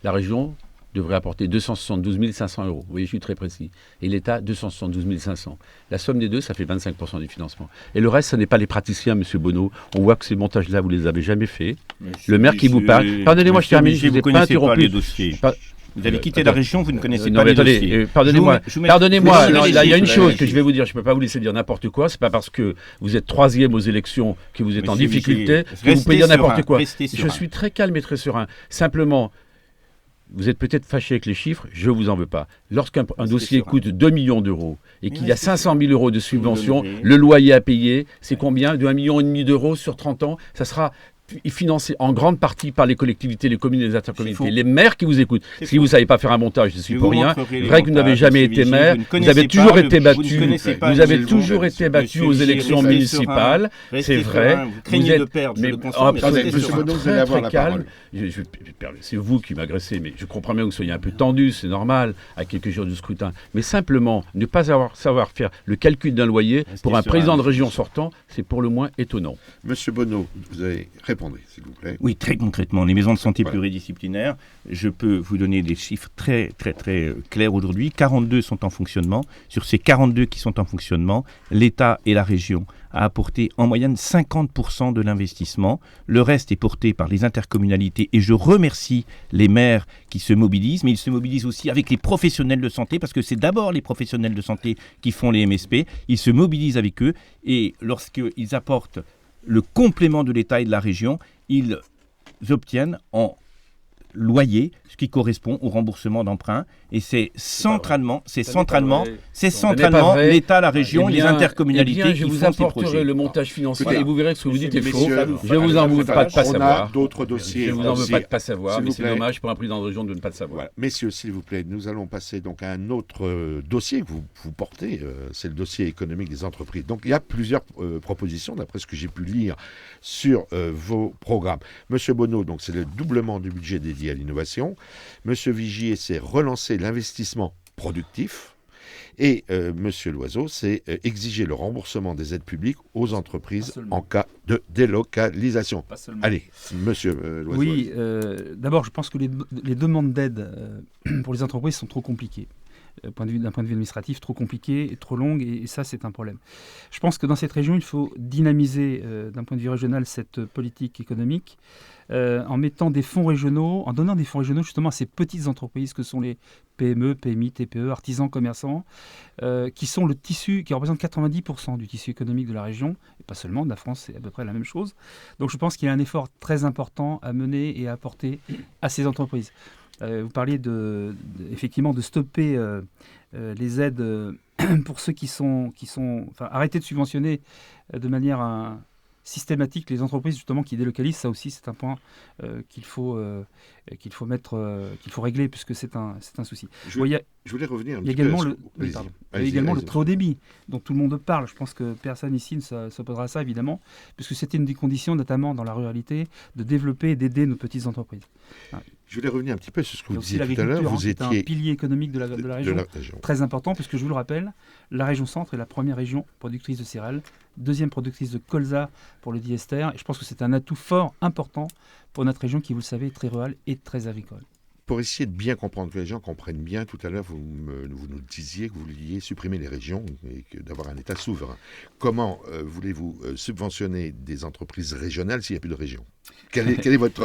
La région devrait apporter 272 500 euros. Vous voyez, je suis très précis. Et l'État, 272 500. La somme des deux, ça fait 25% du financement. Et le reste, ce n'est pas les praticiens, Monsieur Bonneau. On voit que ces montages-là, vous les avez jamais faits. Le maire qui vous parle. Pardonnez-moi, je termine. Je Vous vous ai pas connaissez pas interrompu. les dossiers. Pas- Vous avez quitté la région, vous ne connaissez Non, pas mais les attendez, dossiers. pardonnez-moi. Je vous mets- Pardonnez-moi. je vous mets Alors, il y a une les chose chiffres. que je vais vous dire. Je ne peux pas vous laisser dire n'importe quoi. C'est pas parce que vous êtes 3e aux élections que vous êtes en Monsieur difficulté Vigier, que vous restez pouvez dire n'importe serein, quoi. restez Je serein. suis très calme et très serein. Simplement, vous êtes peut-être fâché avec les chiffres. Je vous en veux pas. Lorsqu'un dossier serein. coûte 2 millions d'euros et qu'il y a 500 000 euros de subvention, donnez. le loyer à payer, c'est combien? De 1,5 million d'euros sur 30 ans. Ça sera financé en grande partie par les collectivités, les communes et les C'est intercommunalités, faux. les maires qui vous écoutent. C'est Si faux. vous ne savez pas faire un montage, je suis Je pour vous rien. montrerai les Vrai que vous n'avez montages, jamais monsieur été Vigier, maire, vous ne vous connaissez avez pas toujours le- été vous ne battu, connaissez pas vous le avez niveau. toujours été battu Monsieur aux Vigier, élections restez municipales, serein, c'est restez vrai. serein, vous craignez êtes- de perdre, je mais le consens, oh, mais attendez, restez Monsieur serein. Bonneau, vous allez avoir la parole. C'est vous qui m'agressez, mais je comprends bien que vous soyez un peu tendu, c'est normal, à quelques jours du scrutin. Mais simplement, ne pas savoir faire le calcul d'un loyer Restez pour un serein, président de monsieur. région sortant, c'est pour le moins étonnant. Monsieur Bonneau, vous allez répondre, s'il vous plaît. Oui, très concrètement, les maisons de santé Voilà. pluridisciplinaires, je peux vous donner des chiffres très clairs aujourd'hui. 42 sont en fonctionnement. Sur ces 42 qui sont en fonctionnement, l'État et la région a apporté en moyenne 50% de l'investissement. Le reste est porté par les intercommunalités et je remercie les maires qui se mobilisent, mais ils se mobilisent aussi avec les professionnels de santé parce que c'est d'abord les professionnels de santé qui font les MSP. Ils se mobilisent avec eux et lorsqu'ils apportent le complément de l'État et de la région, ils obtiennent en loyer ce qui correspond au remboursement d'emprunt et c'est centralement vrai. l'État, la région, Eh les bien, intercommunalités eh bien, je qui vous font ces apporterai projets. le montage financier Voilà. et vous verrez que ce que vous dites est faux. Messieurs, Je vous en veux pas de pas on a savoir. d'autres dossiers. Je vous en veux aussi. pas de pas savoir, S'il mais vous c'est plaît. dommage pour un président de région de ne pas le savoir. Voilà. Messieurs, s'il vous plaît, nous allons passer donc à un autre dossier que vous portez, c'est le dossier économique des entreprises. Donc il y a plusieurs propositions, d'après ce que j'ai pu lire sur vos programmes. Monsieur Bonneau, donc c'est le doublement du budget dédié à l'innovation. Monsieur Vigier, c'est relancer l'investissement productif. Et Monsieur Loiseau, c'est exiger le remboursement des aides publiques aux entreprises en cas de délocalisation. Allez, Monsieur Loiseau. Oui, d'abord, je pense que les demandes d'aide pour les entreprises sont trop compliquées. d'un point de vue administratif, trop compliquée, et trop longue, et ça, c'est un problème. Je pense que dans cette région, il faut dynamiser, d'un point de vue régional, cette politique économique, en mettant des fonds régionaux, en donnant des fonds régionaux justement à ces petites entreprises que sont les PME, PMI, TPE, artisans, commerçants, qui sont le tissu, qui représente 90% du tissu économique de la région, et pas seulement de la France, c'est à peu près la même chose. Donc je pense qu'il y a un effort très important à mener et à apporter à ces entreprises. Vous parliez effectivement de stopper les aides pour ceux qui sont enfin, arrêter de subventionner de manière systématique les entreprises justement qui délocalisent. Ça aussi, c'est un point qu'il faut régler puisque c'est un souci. Je voulais revenir un petit peu. Il y a également le très haut débit dont tout le monde parle. Je pense que personne ici ne s'opposera à ça évidemment, puisque c'était une des conditions, notamment dans la ruralité, de développer et d'aider nos petites entreprises. Je voulais revenir un petit peu sur ce que vous disiez tout à l'agriculture, l'heure. Vous étiez un pilier économique de la région, très important, puisque je vous le rappelle, la région centre est la première région productrice de céréales, deuxième productrice de colza pour le diester, et je pense que c'est un atout fort, important pour notre région qui, vous le savez, est très rurale et très agricole. Pour essayer de bien comprendre, que les gens comprennent bien, tout à l'heure, vous nous disiez que vous vouliez supprimer les régions et d'avoir un État souverain. Comment voulez-vous subventionner des entreprises régionales s'il n'y a plus de régions ? Quelle est votre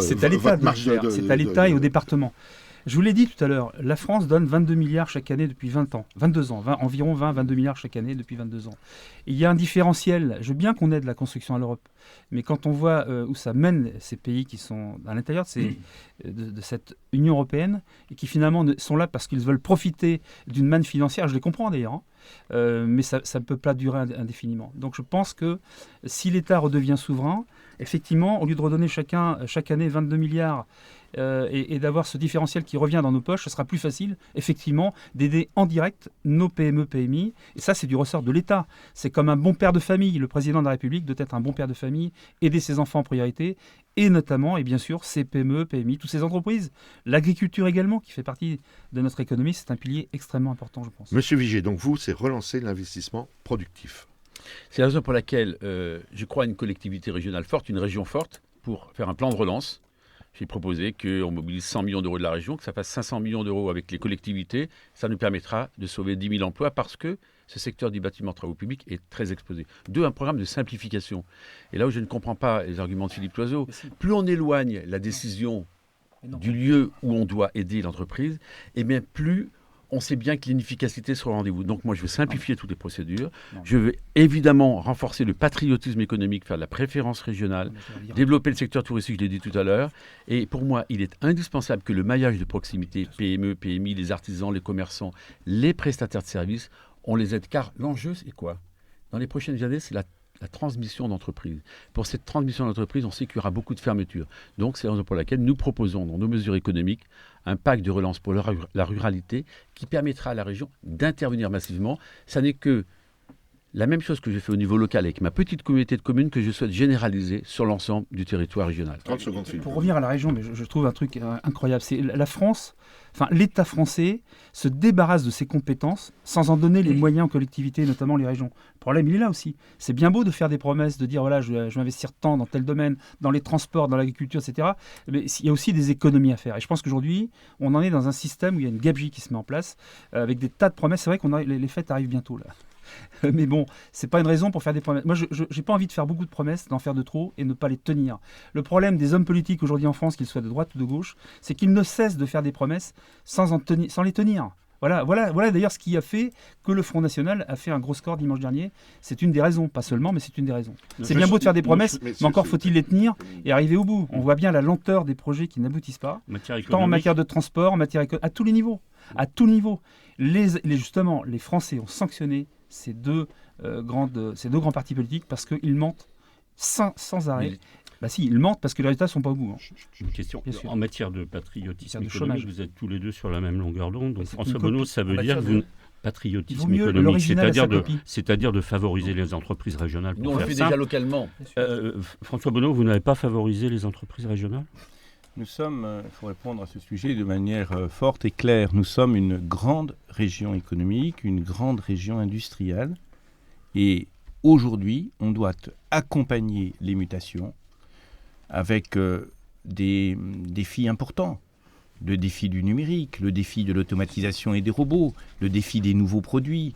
marge de... C'est à l'État et au département. Je vous l'ai dit tout à l'heure, la France donne 22 milliards chaque année depuis 22 ans, environ 22 milliards chaque année depuis 22 ans. Et il y a un différentiel. Je veux bien qu'on aide la construction à l'Europe, mais quand on voit où ça mène ces pays qui sont à l'intérieur de cette Union européenne et qui finalement sont là parce qu'ils veulent profiter d'une manne financière, je les comprends d'ailleurs, mais ça ne peut pas durer indéfiniment. Donc je pense que si l'État redevient souverain, effectivement, au lieu de redonner chaque année 22 milliards et d'avoir ce différentiel qui revient dans nos poches, ce sera plus facile, effectivement, d'aider en direct nos PME, PMI. Et ça, c'est du ressort de l'État. C'est comme un bon père de famille. Le président de la République doit être un bon père de famille, aider ses enfants en priorité, et notamment, et bien sûr, ces PME, PMI, toutes ces entreprises. L'agriculture également, qui fait partie de notre économie, c'est un pilier extrêmement important, je pense. Monsieur Vigier, donc vous, c'est relancer l'investissement productif. C'est la raison pour laquelle je crois à une collectivité régionale forte, une région forte, pour faire un plan de relance. J'ai proposé qu'on mobilise 100 millions d'euros de la région, que ça fasse 500 millions d'euros avec les collectivités. Ça nous permettra de sauver 10 000 emplois parce que ce secteur du bâtiment travaux publics est très exposé. 2, un programme de simplification. Et là où je ne comprends pas les arguments de Philippe Loiseau, plus on éloigne la décision du lieu où on doit aider l'entreprise, et bien plus on sait bien que l'inefficacité sera au rendez-vous. Donc moi, je veux simplifier toutes les procédures. Je veux évidemment renforcer le patriotisme économique, faire de la préférence régionale, développer le secteur touristique, je l'ai dit tout à l'heure. Et pour moi, il est indispensable que le maillage de proximité, PME, PMI, les artisans, les commerçants, les prestataires de services, on les aide. Car l'enjeu, c'est quoi ? Dans les prochaines années, c'est la transmission d'entreprise. Pour cette transmission d'entreprise, on sait qu'il y aura beaucoup de fermetures. Donc, c'est la raison pour laquelle nous proposons, dans nos mesures économiques, un pacte de relance pour la ruralité qui permettra à la région d'intervenir massivement. Ça n'est que la même chose que j'ai fait au niveau local avec ma petite communauté de communes que je souhaite généraliser sur l'ensemble du territoire régional. 30 secondes, Philippe. Pour revenir à la région, mais je trouve un truc incroyable. C'est la France, enfin l'État français se débarrasse de ses compétences sans en donner les moyens aux collectivités, notamment les régions. Le problème, il est là aussi. C'est bien beau de faire des promesses, de dire voilà, je vais investir tant dans tel domaine, dans les transports, dans l'agriculture, etc. Mais il y a aussi des économies à faire. Et je pense qu'aujourd'hui, on en est dans un système où il y a une gabegie qui se met en place avec des tas de promesses. C'est vrai qu'on les fêtes arrivent bientôt là. Mais bon, c'est pas une raison pour faire des promesses. Moi, je n'ai pas envie de faire beaucoup de promesses, d'en faire de trop et ne pas les tenir. Le problème des hommes politiques aujourd'hui en France, qu'ils soient de droite ou de gauche, c'est qu'ils ne cessent de faire des promesses sans les tenir. Voilà d'ailleurs ce qui a fait que le Front National a fait un gros score dimanche dernier. C'est une des raisons, pas seulement, mais c'est une des raisons. C'est bien beau de faire des promesses, mais encore faut-il les tenir et arriver au bout. On voit bien la lenteur des projets qui n'aboutissent pas, tant en matière de transport, à tous les niveaux. À tout niveau. Justement, les Français ont sanctionné ces deux grands partis politiques parce qu'ils mentent sans arrêt. Bah si, ils mentent parce que les résultats ne sont pas au bout. Une question. En matière de patriotisme économique, vous êtes tous les deux sur la même longueur d'onde. Donc François Bonneau, ça veut dire patriotisme économique, c'est-à-dire de favoriser les entreprises régionales. Nous, on le fait déjà localement. François Bonneau, vous n'avez pas favorisé les entreprises régionales ? Nous sommes, il faut répondre à ce sujet de manière forte et claire, nous sommes une grande région économique, une grande région industrielle. Et aujourd'hui, on doit accompagner les mutations avec des défis importants. le défi du numérique, le défi de l'automatisation et des robots, le défi des nouveaux produits,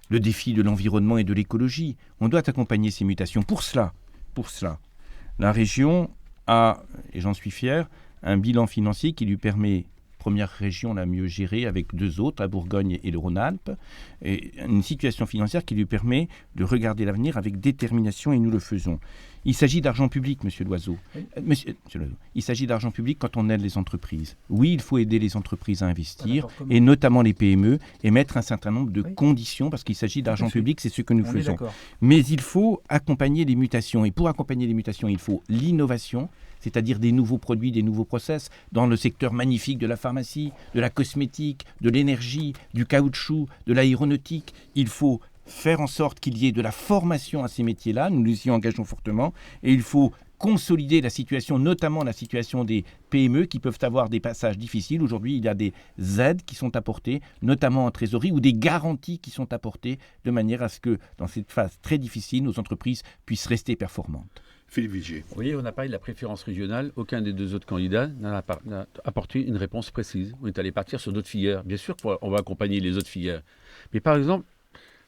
le défi de l'environnement et de l'écologie. On doit accompagner ces mutations. Pour cela, la région a, et j'en suis fier, un bilan financier qui lui permet, première région la mieux gérée avec 2 autres, la Bourgogne et le Rhône-Alpes, et une situation financière qui lui permet de regarder l'avenir avec détermination, et nous le faisons. Il s'agit d'argent public, Monsieur Loiseau. Oui. Monsieur Loiseau. Il s'agit d'argent public quand on aide les entreprises. Oui, il faut aider les entreprises à investir, D'accord, et notamment les PME, et mettre un certain nombre de Oui. conditions, parce qu'il s'agit d'argent fait. public, c'est ce que nous On est faisons. d'accord. Mais il faut accompagner les mutations. Et pour accompagner les mutations, il faut l'innovation, c'est-à-dire des nouveaux produits, des nouveaux process, dans le secteur magnifique de la pharmacie, de la cosmétique, de l'énergie, du caoutchouc, de l'aéronautique. Il faut faire en sorte qu'il y ait de la formation à ces métiers-là, nous nous y engageons fortement, et il faut consolider la situation, notamment la situation des PME qui peuvent avoir des passages difficiles. Aujourd'hui, il y a des aides qui sont apportées, notamment en trésorerie, ou des garanties qui sont apportées de manière à ce que, dans cette phase très difficile, nos entreprises puissent rester performantes. Philippe Vigier. Vous voyez, on a parlé de la préférence régionale. Aucun des 2 autres candidats n'a apporté une réponse précise. On est allé partir sur d'autres filières. Bien sûr qu'on va accompagner les autres filières. Mais par exemple,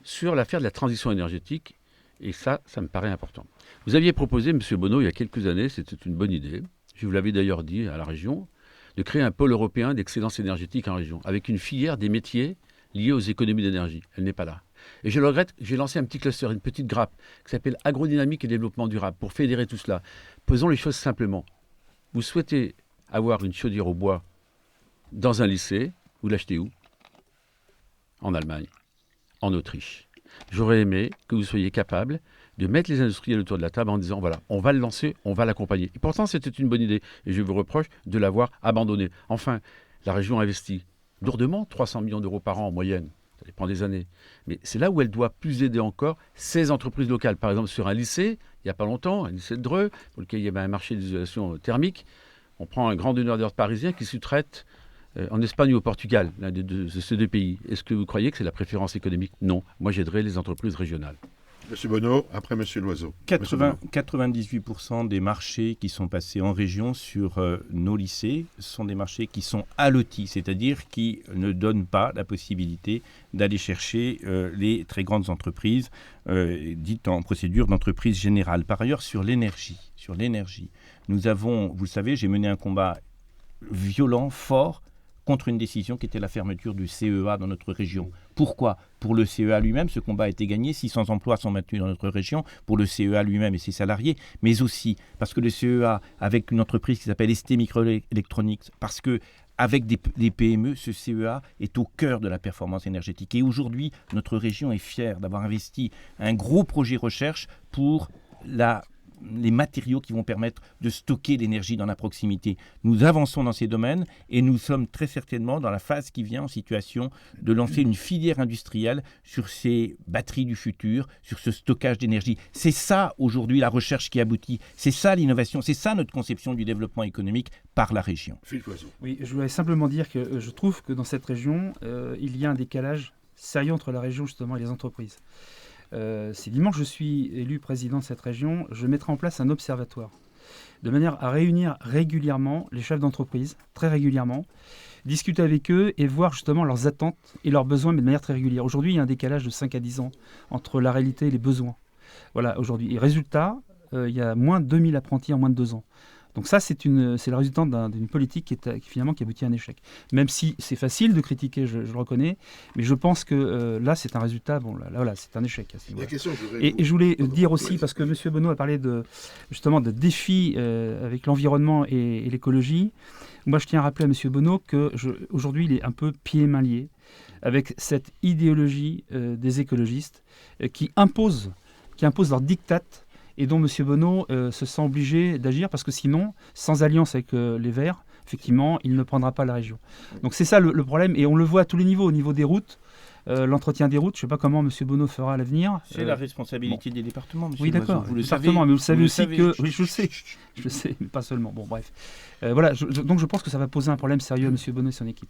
sur l'affaire de la transition énergétique, et ça me paraît important. Vous aviez proposé, M. Bonneau, il y a quelques années, c'était une bonne idée, je vous l'avais d'ailleurs dit à la région, de créer un pôle européen d'excellence énergétique en région, avec une filière des métiers liés aux économies d'énergie. Elle n'est pas là. Et je le regrette, j'ai lancé un petit cluster, une petite grappe, qui s'appelle Agrodynamique et Développement Durable, pour fédérer tout cela. Posons les choses simplement. Vous souhaitez avoir une chaudière au bois dans un lycée, vous l'achetez où? En Allemagne, en Autriche. J'aurais aimé que vous soyez capable de mettre les industriels autour de la table en disant, voilà, on va le lancer, on va l'accompagner. Et pourtant, c'était une bonne idée, et je vous reproche de l'avoir abandonné. Enfin, la région investit lourdement 300 millions d'euros par an en moyenne. Ça dépend des années. Mais c'est là où elle doit plus aider encore ces entreprises locales. Par exemple, sur un lycée, il n'y a pas longtemps, un lycée de Dreux, pour lequel il y avait un marché d'isolation thermique, on prend un grand donneur d'ordre parisien qui sous-traite en Espagne ou au Portugal, l'un de ces 2 pays. Est-ce que vous croyez que c'est la préférence économique? Non. Moi, j'aiderais les entreprises régionales. Monsieur Bonneau, après Monsieur Loiseau. 98% des marchés qui sont passés en région sur nos lycées sont des marchés qui sont allotis, c'est-à-dire qui ne donnent pas la possibilité d'aller chercher les très grandes entreprises dites en procédure d'entreprise générale. Par ailleurs, sur l'énergie, nous avons, vous le savez, j'ai mené un combat violent, fort, contre une décision qui était la fermeture du CEA dans notre région. Pourquoi? Pour le CEA lui-même, ce combat a été gagné, 600 emplois sont maintenus dans notre région, pour le CEA lui-même et ses salariés, mais aussi parce que le CEA, avec une entreprise qui s'appelle ST Microelectronics, parce que avec des PME, ce CEA est au cœur de la performance énergétique. Et aujourd'hui, notre région est fière d'avoir investi un gros projet recherche pour les matériaux qui vont permettre de stocker l'énergie dans la proximité. Nous avançons dans ces domaines et nous sommes très certainement dans la phase qui vient en situation de lancer une filière industrielle sur ces batteries du futur, sur ce stockage d'énergie. C'est ça aujourd'hui la recherche qui aboutit, c'est ça l'innovation, c'est ça notre conception du développement économique par la région. Philippe Loiseau. Oui, je voulais simplement dire que je trouve que dans cette région, il y a un décalage sérieux entre la région justement et les entreprises. Si dimanche je suis élu président de cette région, je mettrai en place un observatoire de manière à réunir régulièrement les chefs d'entreprise, très régulièrement, discuter avec eux et voir justement leurs attentes et leurs besoins, mais de manière très régulière. Aujourd'hui, il y a un décalage de 5 à 10 ans entre la réalité et les besoins. Voilà, aujourd'hui. Et résultat, il y a moins de 2000 apprentis en moins de 2 ans. Donc ça, c'est le résultat d'une politique qui aboutit à un échec. Même si c'est facile de critiquer, je le reconnais, mais je pense que là, c'est un résultat, là, c'est un échec. Et je voulais dire aussi, parce que M. Bonneau a parlé justement de défis avec l'environnement et l'écologie. Moi, je tiens à rappeler à M. Bonneau qu'aujourd'hui, il est un peu pieds et mains liés avec cette idéologie des écologistes qui impose leur diktat et dont M. Bonneau se sent obligé d'agir parce que sinon, sans alliance avec les Verts, effectivement, il ne prendra pas la région. Donc c'est ça le problème et on le voit à tous les niveaux, au niveau des routes, l'entretien des routes, je ne sais pas comment M. Bonneau fera à l'avenir. C'est la responsabilité des départements, M. Oui, d'accord, vous le département, savez. Mais vous savez aussi que... Oui, je sais, mais pas seulement. Bon, bref. Voilà, donc je pense que ça va poser un problème sérieux à M. Bonneau et son équipe.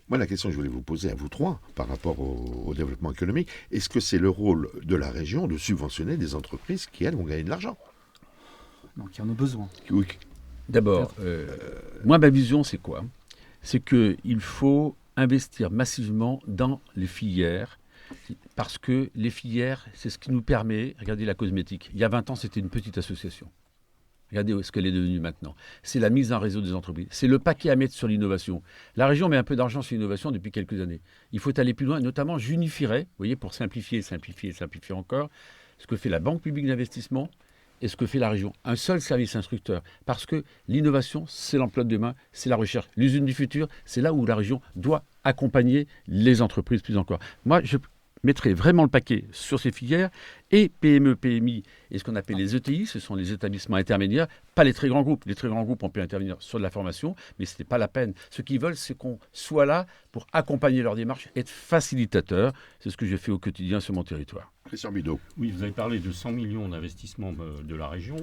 Moi, la question que je voulais vous poser à vous trois, par rapport au développement économique, est-ce que c'est le rôle de la région de subventionner des entreprises qui, elles, vont gagner de l'argent? Donc, il y en a besoin. Oui. D'abord, moi, ma vision, c'est quoi? C'est qu'il faut investir massivement dans les filières, parce que les filières, c'est ce qui nous permet, regardez la cosmétique, il y a 20 ans, c'était une petite association. Regardez ce qu'elle est devenue maintenant. C'est la mise en réseau des entreprises. C'est le paquet à mettre sur l'innovation. La région met un peu d'argent sur l'innovation depuis quelques années. Il faut aller plus loin, notamment j'unifierais, vous voyez, pour simplifier encore, ce que fait la Banque publique d'investissement et ce que fait la région. Un seul service instructeur. Parce que l'innovation, c'est l'emploi de demain, c'est la recherche. L'usine du futur, c'est là où la région doit accompagner les entreprises plus encore. Moi, je mettrai vraiment le paquet sur ces filières et PME, PMI et ce qu'on appelle les ETI, ce sont les établissements intermédiaires, pas les très grands groupes. Les très grands groupes, on peut intervenir sur de la formation, mais ce n'est pas la peine. Ce qu'ils veulent, c'est qu'on soit là pour accompagner leur démarche, être facilitateur. C'est ce que je fais au quotidien sur mon territoire. Christian Bidot. Oui, vous avez parlé de 100 millions d'investissements de la région.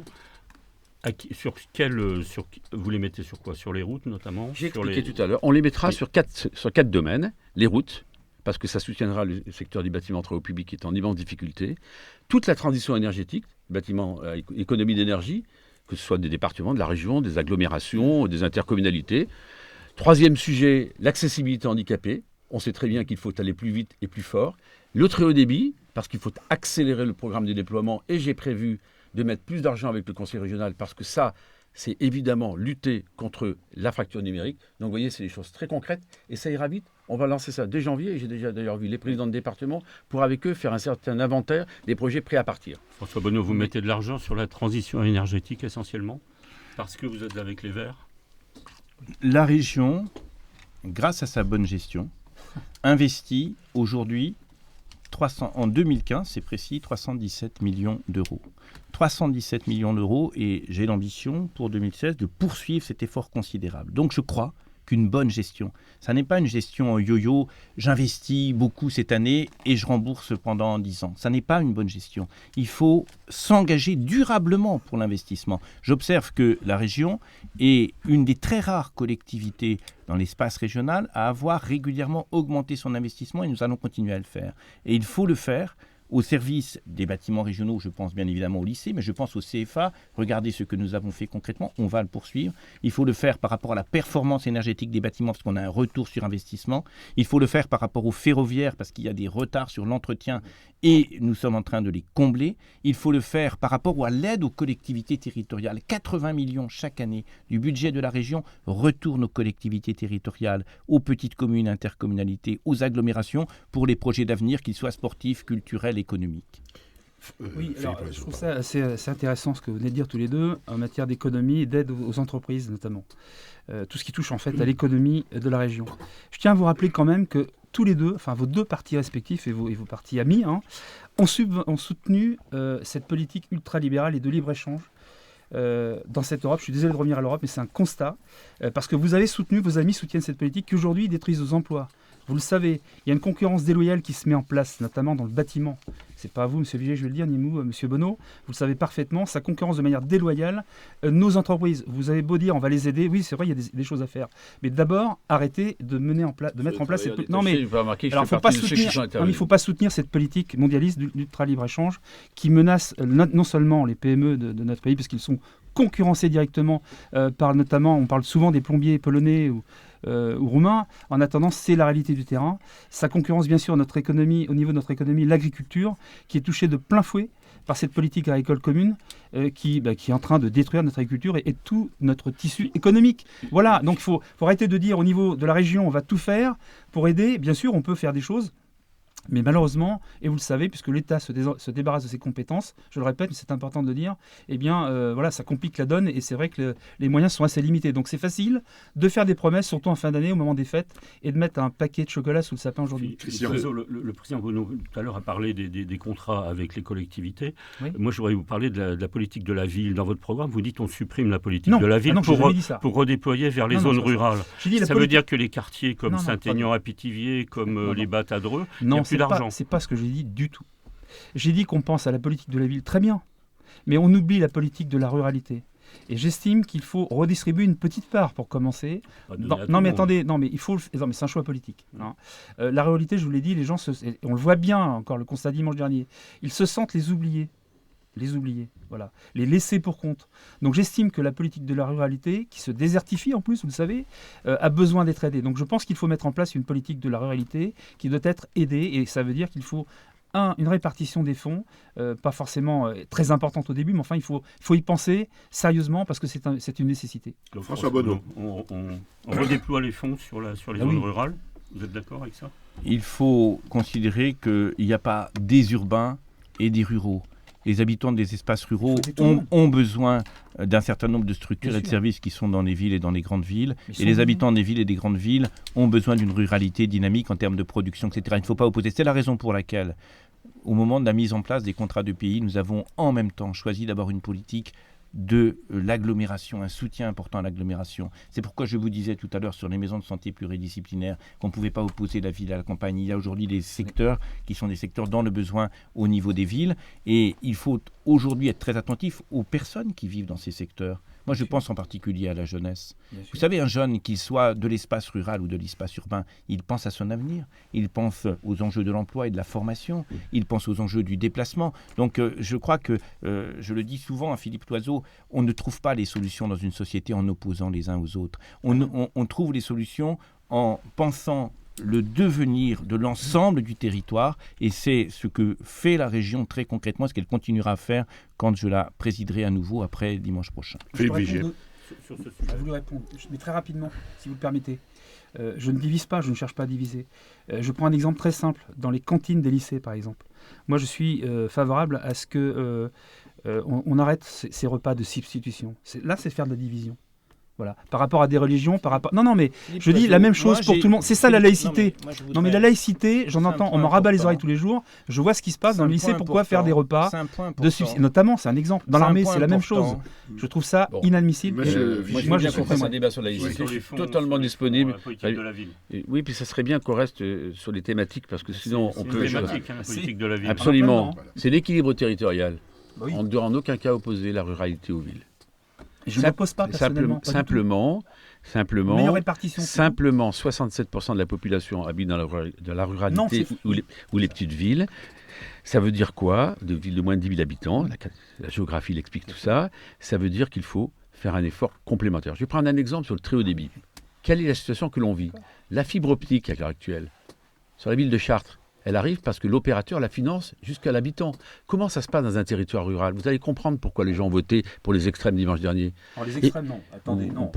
Vous les mettez sur quoi? Sur les routes notamment? J'ai expliqué tout à l'heure. On les mettra sur quatre domaines. Les routes, parce que ça soutiendra le secteur du bâtiment travaux publics qui est en immense difficulté. Toute la transition énergétique, bâtiment, économie d'énergie, que ce soit des départements, de la région, des agglomérations, des intercommunalités. Troisième sujet, l'accessibilité handicapée. On sait très bien qu'il faut aller plus vite et plus fort. Le très haut débit, parce qu'il faut accélérer le programme de déploiement et j'ai prévu de mettre plus d'argent avec le conseil régional parce que ça, c'est évidemment lutter contre la fracture numérique. Donc vous voyez, c'est des choses très concrètes et ça ira vite. On va lancer ça dès janvier et j'ai déjà d'ailleurs vu les présidents de département pour avec eux faire un certain inventaire des projets prêts à partir. François Bonneau, vous mettez de l'argent sur la transition énergétique essentiellement parce que vous êtes avec les Verts? La région, grâce à sa bonne gestion, investit aujourd'hui en 2015, c'est précis, 317 millions d'euros. 317 millions d'euros et j'ai l'ambition pour 2016 de poursuivre cet effort considérable. Donc je crois qu'une bonne gestion, ça n'est pas une gestion yo-yo, j'investis beaucoup cette année et je rembourse pendant 10 ans. Ça n'est pas une bonne gestion. Il faut s'engager durablement pour l'investissement. J'observe que la région est une des très rares collectivités dans l'espace régional à avoir régulièrement augmenté son investissement et nous allons continuer à le faire. Et il faut le faire au service des bâtiments régionaux, je pense bien évidemment au lycée, mais je pense au CFA. Regardez ce que nous avons fait concrètement, on va le poursuivre. Il faut le faire par rapport à la performance énergétique des bâtiments, parce qu'on a un retour sur investissement. Il faut le faire par rapport aux ferroviaires, parce qu'il y a des retards sur l'entretien et nous sommes en train de les combler. Il faut le faire par rapport à l'aide aux collectivités territoriales. 80 millions chaque année du budget de la région retournent aux collectivités territoriales, aux petites communes, intercommunalités, aux agglomérations pour les projets d'avenir, qu'ils soient sportifs, culturels, économiques. Oui, alors, je trouve ça assez intéressant ce que vous venez de dire tous les deux en matière d'économie et d'aide aux entreprises notamment. Tout ce qui touche en fait à l'économie de la région. Je tiens à vous rappeler quand même que tous les deux, enfin vos deux partis respectifs et vos partis amis, ont soutenu cette politique ultralibérale et de libre-échange dans cette Europe. Je suis désolé de revenir à l'Europe, mais c'est un constat. Parce que vous avez soutenu, vos amis soutiennent cette politique qui aujourd'hui détruisent nos emplois. Vous le savez, il y a une concurrence déloyale qui se met en place, notamment dans le bâtiment. C'est pas à vous, M. Vigée, je vais le dire, ni vous, M. Bonneau. Vous le savez parfaitement, ça concurrence de manière déloyale nos entreprises. Vous avez beau dire, on va les aider. Oui, c'est vrai, il y a des choses à faire. Mais d'abord, arrêtez de mettre en place cette politique. Non, mais alors, il ne faut pas soutenir cette politique mondialiste d'ultra libre-échange qui menace non seulement les PME de notre pays, parce qu'ils sont concurrencés directement par notamment, on parle souvent des plombiers polonais ou roumains. En attendant, c'est la réalité du terrain. Ça concurrence bien sûr notre économie, au niveau de notre économie, l'agriculture, qui est touchée de plein fouet par cette politique agricole commune qui est en train de détruire notre agriculture et tout notre tissu économique. Voilà, donc il faut arrêter de dire au niveau de la région, on va tout faire pour aider. Bien sûr, on peut faire des choses. Mais malheureusement, et vous le savez, puisque l'État se débarrasse de ses compétences, je le répète, mais c'est important de le dire, eh bien, voilà, ça complique la donne et c'est vrai que les moyens sont assez limités. Donc c'est facile de faire des promesses, surtout en fin d'année, au moment des fêtes, et de mettre un paquet de chocolat sous le sapin aujourd'hui. Le président Bonneau, tout à l'heure, a parlé des contrats avec les collectivités. Oui. Moi, je voudrais vous parler de la politique de la ville. Dans votre programme, vous dites on supprime la politique de la ville pour redéployer vers les zones rurales. Ça veut dire que les quartiers comme Saint-Aignan à Pithiviers, comme les Battes à Dreux, c'est pas ce que j'ai dit du tout. J'ai dit qu'on pense à la politique de la ville, très bien, mais on oublie la politique de la ruralité. Et j'estime qu'il faut redistribuer une petite part pour commencer. Mais attendez, c'est un choix politique. La ruralité, je vous l'ai dit, les gens, on le voit bien encore, le constat dimanche dernier, ils se sentent les oubliés. les oubliés, voilà, les laisser pour compte. Donc j'estime que la politique de la ruralité, qui se désertifie en plus, vous le savez, a besoin d'être aidée. Donc je pense qu'il faut mettre en place une politique de la ruralité qui doit être aidée, et ça veut dire qu'il faut une répartition des fonds, pas forcément très importante au début, mais enfin il faut y penser sérieusement parce que c'est une nécessité. Donc, François Bonneau. On redéploie les fonds sur les zones rurales. Vous êtes d'accord avec ça? Il faut considérer qu'il n'y a pas des urbains et des ruraux. Les habitants des espaces ruraux ont besoin d'un certain nombre de structures et de services qui sont dans les villes et dans les grandes villes. Et les habitants des villes et des grandes villes ont besoin d'une ruralité dynamique en termes de production, etc. Il ne faut pas opposer. C'est la raison pour laquelle, au moment de la mise en place des contrats de pays, nous avons en même temps choisi d'avoir une politique de l'agglomération, un soutien important à l'agglomération. C'est pourquoi je vous disais tout à l'heure sur les maisons de santé pluridisciplinaires qu'on ne pouvait pas opposer la ville à la campagne. Il y a aujourd'hui des secteurs qui sont des secteurs dans le besoin au niveau des villes et il faut aujourd'hui être très attentif aux personnes qui vivent dans ces secteurs. Moi, je pense en particulier à la jeunesse. Vous savez, un jeune, qu'il soit de l'espace rural ou de l'espace urbain, il pense à son avenir. Il pense aux enjeux de l'emploi et de la formation. Il pense aux enjeux du déplacement. Donc, je crois que, je le dis souvent à Philippe Loiseau, on ne trouve pas les solutions dans une société en opposant les uns aux autres. On trouve les solutions en pensant le devenir de l'ensemble du territoire, et c'est ce que fait la région très concrètement, ce qu'elle continuera à faire quand je la présiderai à nouveau après dimanche prochain. Philippe Vigier. Sur ce sujet. Je vais vous répondre, mais très rapidement, si vous le permettez. Je ne divise pas, je ne cherche pas à diviser. Je prends un exemple très simple, dans les cantines des lycées par exemple. Moi je suis favorable à ce que on arrête ces repas de substitution. Là c'est faire de la division. Voilà. Par rapport à des religions, Non, mais Philippe, je dis la même chose pour tout le monde. C'est ça la laïcité. Non, mais la laïcité, j'en entends, on m'en rabat les oreilles tous les jours. Je vois ce qui se passe dans le lycée. Pourquoi faire des repas de substitution? Notamment, c'est un exemple. Dans l'armée, c'est la même chose. Je trouve ça inadmissible. Moi, je suis un débat sur la laïcité. Je suis totalement disponible. Oui, puis ça serait bien qu'on reste sur les thématiques parce que sinon, on peut. C'est la politique de la ville. Absolument. C'est l'équilibre territorial. On ne doit en aucun cas opposer la ruralité aux villes. Je ne m'oppose pas personnellement. Simplement, 67% de la population habite dans la ruralité ou les petites villes. Ça veut dire quoi? De villes de moins de 10 000 habitants, la géographie l'explique tout ça. Ça veut dire qu'il faut faire un effort complémentaire. Je vais prendre un exemple sur le très haut débit. Quelle est la situation que l'on vit? La fibre optique à l'heure actuelle, sur la ville de Chartres, elle arrive parce que l'opérateur la finance jusqu'à l'habitant. Comment ça se passe dans un territoire rural? Vous allez comprendre pourquoi les gens ont voté pour les extrêmes dimanche dernier. Alors les extrêmes, non. Attendez, non.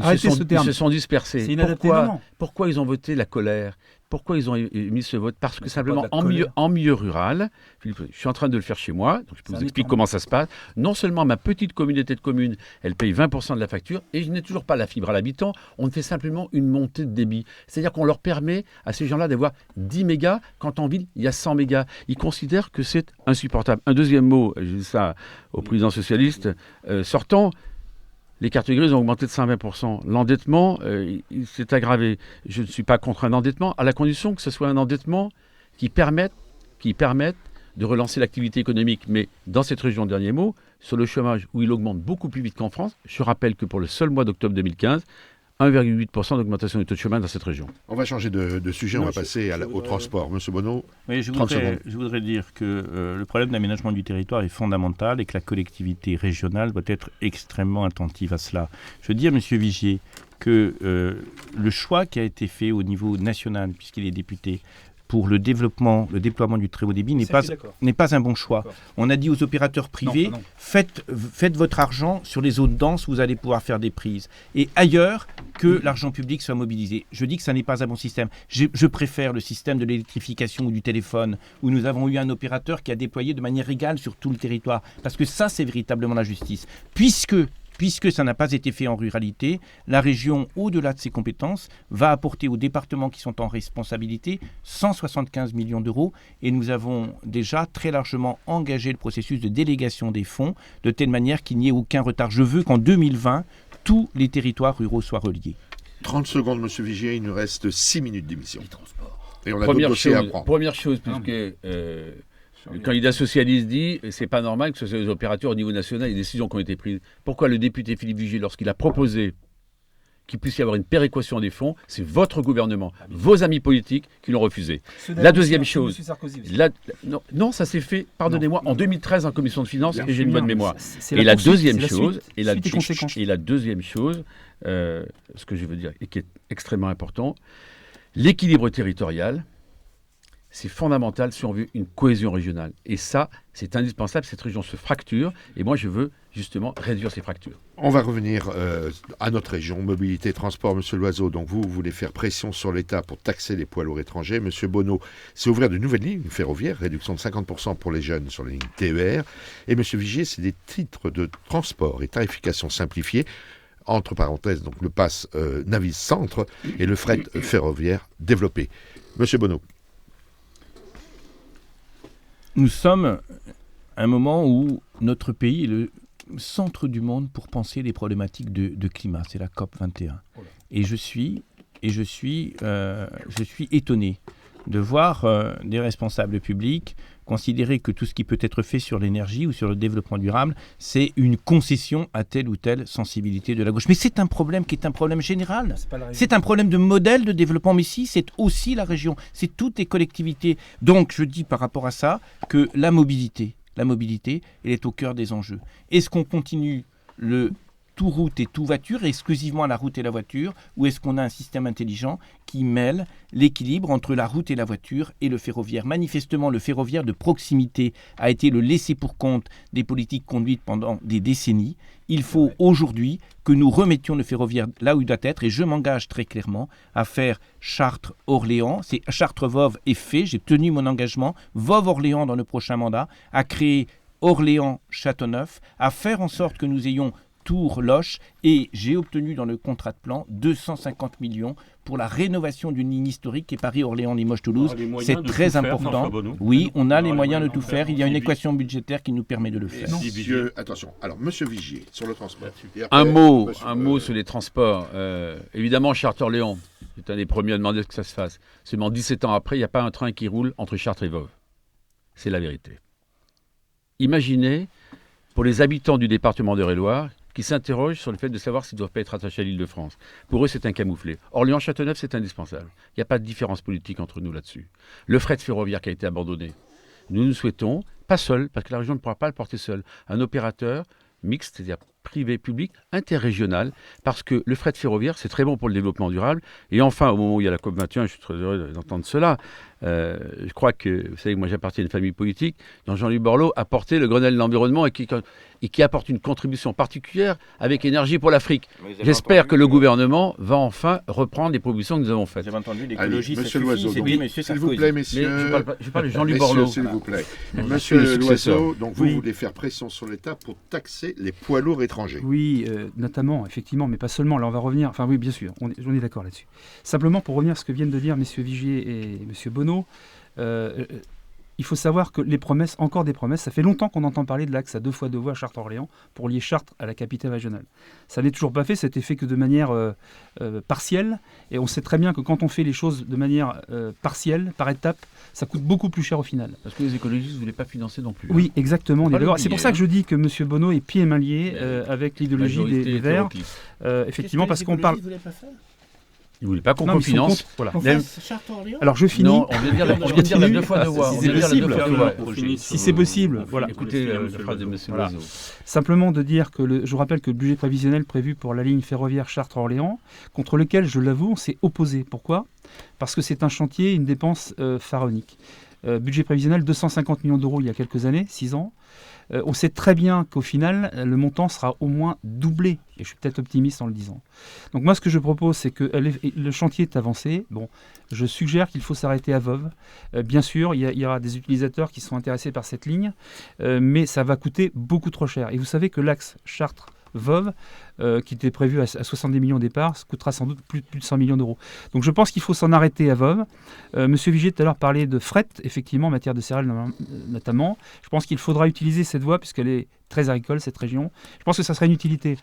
Arrêtez ce terme. Ils se sont dispersés. C'est inadapté, pourquoi ils ont voté la colère? Pourquoi ils ont émis ce vote? Parce que simplement, en milieu rural, Philippe, je suis en train de le faire chez moi, donc je peux vous expliquer comment ça se passe. Non seulement ma petite communauté de communes, elle paye 20% de la facture, et je n'ai toujours pas la fibre à l'habitant, on fait simplement une montée de débit. C'est-à-dire qu'on leur permet à ces gens-là d'avoir 10 mégas, quand en ville, il y a 100 mégas. Ils considèrent que c'est insupportable. Un deuxième mot, je dis ça au président socialiste sortant, les cartes grises ont augmenté de 120%. L'endettement, il s'est aggravé. Je ne suis pas contre un endettement, à la condition que ce soit un endettement qui permette de relancer l'activité économique. Mais dans cette région, dernier mot, sur le chômage, où il augmente beaucoup plus vite qu'en France, je rappelle que pour le seul mois d'octobre 2015, 1,8% d'augmentation du taux de chômage dans cette région. On va changer de sujet, on va passer au transport. Monsieur Bonneau, oui, je voudrais dire que le problème d'aménagement du territoire est fondamental et que la collectivité régionale doit être extrêmement attentive à cela. Je veux dire, Monsieur Vigier, que le choix qui a été fait au niveau national, puisqu'il est député, pour le déploiement du très haut débit n'est pas un bon choix. On a dit aux opérateurs privés, faites votre argent sur les zones denses, vous allez pouvoir faire des prises. Et ailleurs, que l'argent public soit mobilisé. Je dis que ça n'est pas un bon système. Je préfère le système de l'électrification ou du téléphone, où nous avons eu un opérateur qui a déployé de manière égale sur tout le territoire. Parce que ça, c'est véritablement la justice. Puisque ça n'a pas été fait en ruralité, la région, au-delà de ses compétences, va apporter aux départements qui sont en responsabilité 175 millions d'euros et nous avons déjà très largement engagé le processus de délégation des fonds de telle manière qu'il n'y ait aucun retard. Je veux qu'en 2020, tous les territoires ruraux soient reliés. 30 secondes, Monsieur Vigier, il nous reste 6 minutes d'émission. Et on a d'autres dossiers à prendre. Première chose, puisque... Le candidat socialiste dit que ce n'est pas normal que ce soit les opérateurs au niveau national, les décisions qui ont été prises. Pourquoi le député Philippe Vigier, lorsqu'il a proposé qu'il puisse y avoir une péréquation des fonds, c'est votre gouvernement, vos amis politiques qui l'ont refusé. La deuxième chose, non, ça s'est fait, pardonnez-moi, en 2013 en commission de finances, et j'ai une bonne mémoire. Et la deuxième chose, ce que je veux dire et qui est extrêmement important, l'équilibre territorial, c'est fondamental si on veut une cohésion régionale. Et ça, c'est indispensable. Cette région se fracture. Et moi, je veux justement réduire ces fractures. On va revenir à notre région, mobilité, transport, Monsieur Loiseau. Donc vous voulez faire pression sur l'État pour taxer les poids lourds étrangers. Monsieur Bonneau, c'est ouvrir de nouvelles lignes ferroviaires, réduction de 50% pour les jeunes sur les lignes TER. Et Monsieur Vigier, c'est des titres de transport et tarification simplifiée. Entre parenthèses, donc le pass Navis Centre et le fret ferroviaire développé. Monsieur Bonneau. Nous sommes à un moment où notre pays est le centre du monde pour penser les problématiques de climat. C'est la COP 21. Et je suis étonné de voir des responsables publics considérer que tout ce qui peut être fait sur l'énergie ou sur le développement durable, c'est une concession à telle ou telle sensibilité de la gauche. Mais c'est un problème qui est un problème général. C'est un problème de modèle de développement. Mais si, c'est aussi la région. C'est toutes les collectivités. Donc, je dis par rapport à ça que la mobilité, elle est au cœur des enjeux. Est-ce qu'on continue le tout route et tout voiture, exclusivement à la route et la voiture, ou est-ce qu'on a un système intelligent qui mêle l'équilibre entre la route et la voiture et le ferroviaire? Manifestement, le ferroviaire de proximité a été le laissé-pour-compte des politiques conduites pendant des décennies. Il faut aujourd'hui que nous remettions le ferroviaire là où il doit être, et je m'engage très clairement à faire Chartres-Orléans. C'est Chartres-Voves est fait, j'ai tenu mon engagement. Voves-Orléans dans le prochain mandat, à créer Orléans-Châteauneuf, à faire en sorte que nous ayons Tours-Loche, et j'ai obtenu dans le contrat de plan 250 millions pour la rénovation d'une ligne historique qui est Paris-Orléans-Limoges-Toulouse. C'est très important. Oui, on a les moyens de tout faire. Il y a une équation budgétaire qui nous permet de le faire. Attention. Alors, Monsieur Vigier, sur le transport. Un mot sur les transports. Évidemment, Chartres-Orléans, c'est un des premiers à demander que ça se fasse. Seulement 17 ans après, il n'y a pas un train qui roule entre Chartres et Voves. C'est la vérité. Imaginez, pour les habitants du département d'Eure-et-Loir, qui s'interrogent sur le fait de savoir s'ils ne doivent pas être attachés à l'Île-de-France. Pour eux, c'est un camouflet. Orléans-Châteauneuf, c'est indispensable. Il n'y a pas de différence politique entre nous là-dessus. Le fret ferroviaire qui a été abandonné, nous souhaitons, pas seul, parce que la région ne pourra pas le porter seul, un opérateur mixte, c'est-à-dire privé-public, interrégional, parce que le fret ferroviaire, c'est très bon pour le développement durable. Et enfin, au moment où il y a la COP 21, je suis très heureux d'entendre cela, je crois que, vous savez que moi j'appartiens à une famille politique, dont Jean-Louis Borloo a porté le Grenelle de l'environnement et qui apporte une contribution particulière avec Énergie pour l'Afrique. J'espère que le gouvernement va enfin reprendre les propositions que nous avons faites. Vous avez entendu l'écologie, Monsieur Loiseau, s'il vous plaît, messieurs. Je parle de Jean-Louis Borloo. S'il vous plaît. Monsieur Loiseau, donc vous voulez faire pression sur l'État pour taxer les poids lourds étrangers. Oui, notamment, effectivement, mais pas seulement. Là, on va revenir. Enfin, oui, bien sûr, on est d'accord là-dessus. Simplement, pour revenir à ce que viennent de dire messieurs Vigier et monsieur Bonneau, il faut savoir que les promesses, encore des promesses, ça fait longtemps qu'on entend parler de l'axe à 2 fois 2 voies à Chartres-Orléans pour lier Chartres à la capitale régionale. Ça n'est toujours pas fait, ça a été fait que de manière partielle, et on sait très bien que quand on fait les choses de manière partielle, par étapes, ça coûte beaucoup plus cher au final. Parce que les écologistes ne voulaient pas financer non plus. Oui, exactement. C'est pour ça que je dis que M. Bonneau est pieds et mains liés avec l'idéologie des Verts. Effectivement, parce qu'on parle... Ils ne voulaient pas qu'on finance. Voilà. Alors je finis. Non, on vient de dire la 2 fois 2 voies. Si c'est possible. Voilà. Écoutez la phrase de M. Loiseau. Simplement de dire que je vous rappelle que le budget prévisionnel prévu pour la ligne ferroviaire Chartres-Orléans, contre lequel, je l'avoue, on s'est opposé. Pourquoi ? Parce que c'est un chantier, une dépense pharaonique. Budget prévisionnel 250 millions d'euros il y a quelques années, 6 ans. On sait très bien qu'au final, le montant sera au moins doublé. Et je suis peut-être optimiste en le disant. Donc moi, ce que je propose, c'est que le chantier est avancé. Bon, je suggère qu'il faut s'arrêter à Voves. Bien sûr, il y aura des utilisateurs qui sont intéressés par cette ligne, mais ça va coûter beaucoup trop cher. Et vous savez que l'axe Chartres-Voves, qui était prévu à 70 millions au départ, ça coûtera sans doute plus de 100 millions d'euros. Donc je pense qu'il faut s'en arrêter à Voves. Monsieur Vigier tout à l'heure parlait de fret, effectivement, en matière de céréales notamment. Je pense qu'il faudra utiliser cette voie puisqu'elle est très agricole, cette région. Je pense que ça serait une utilité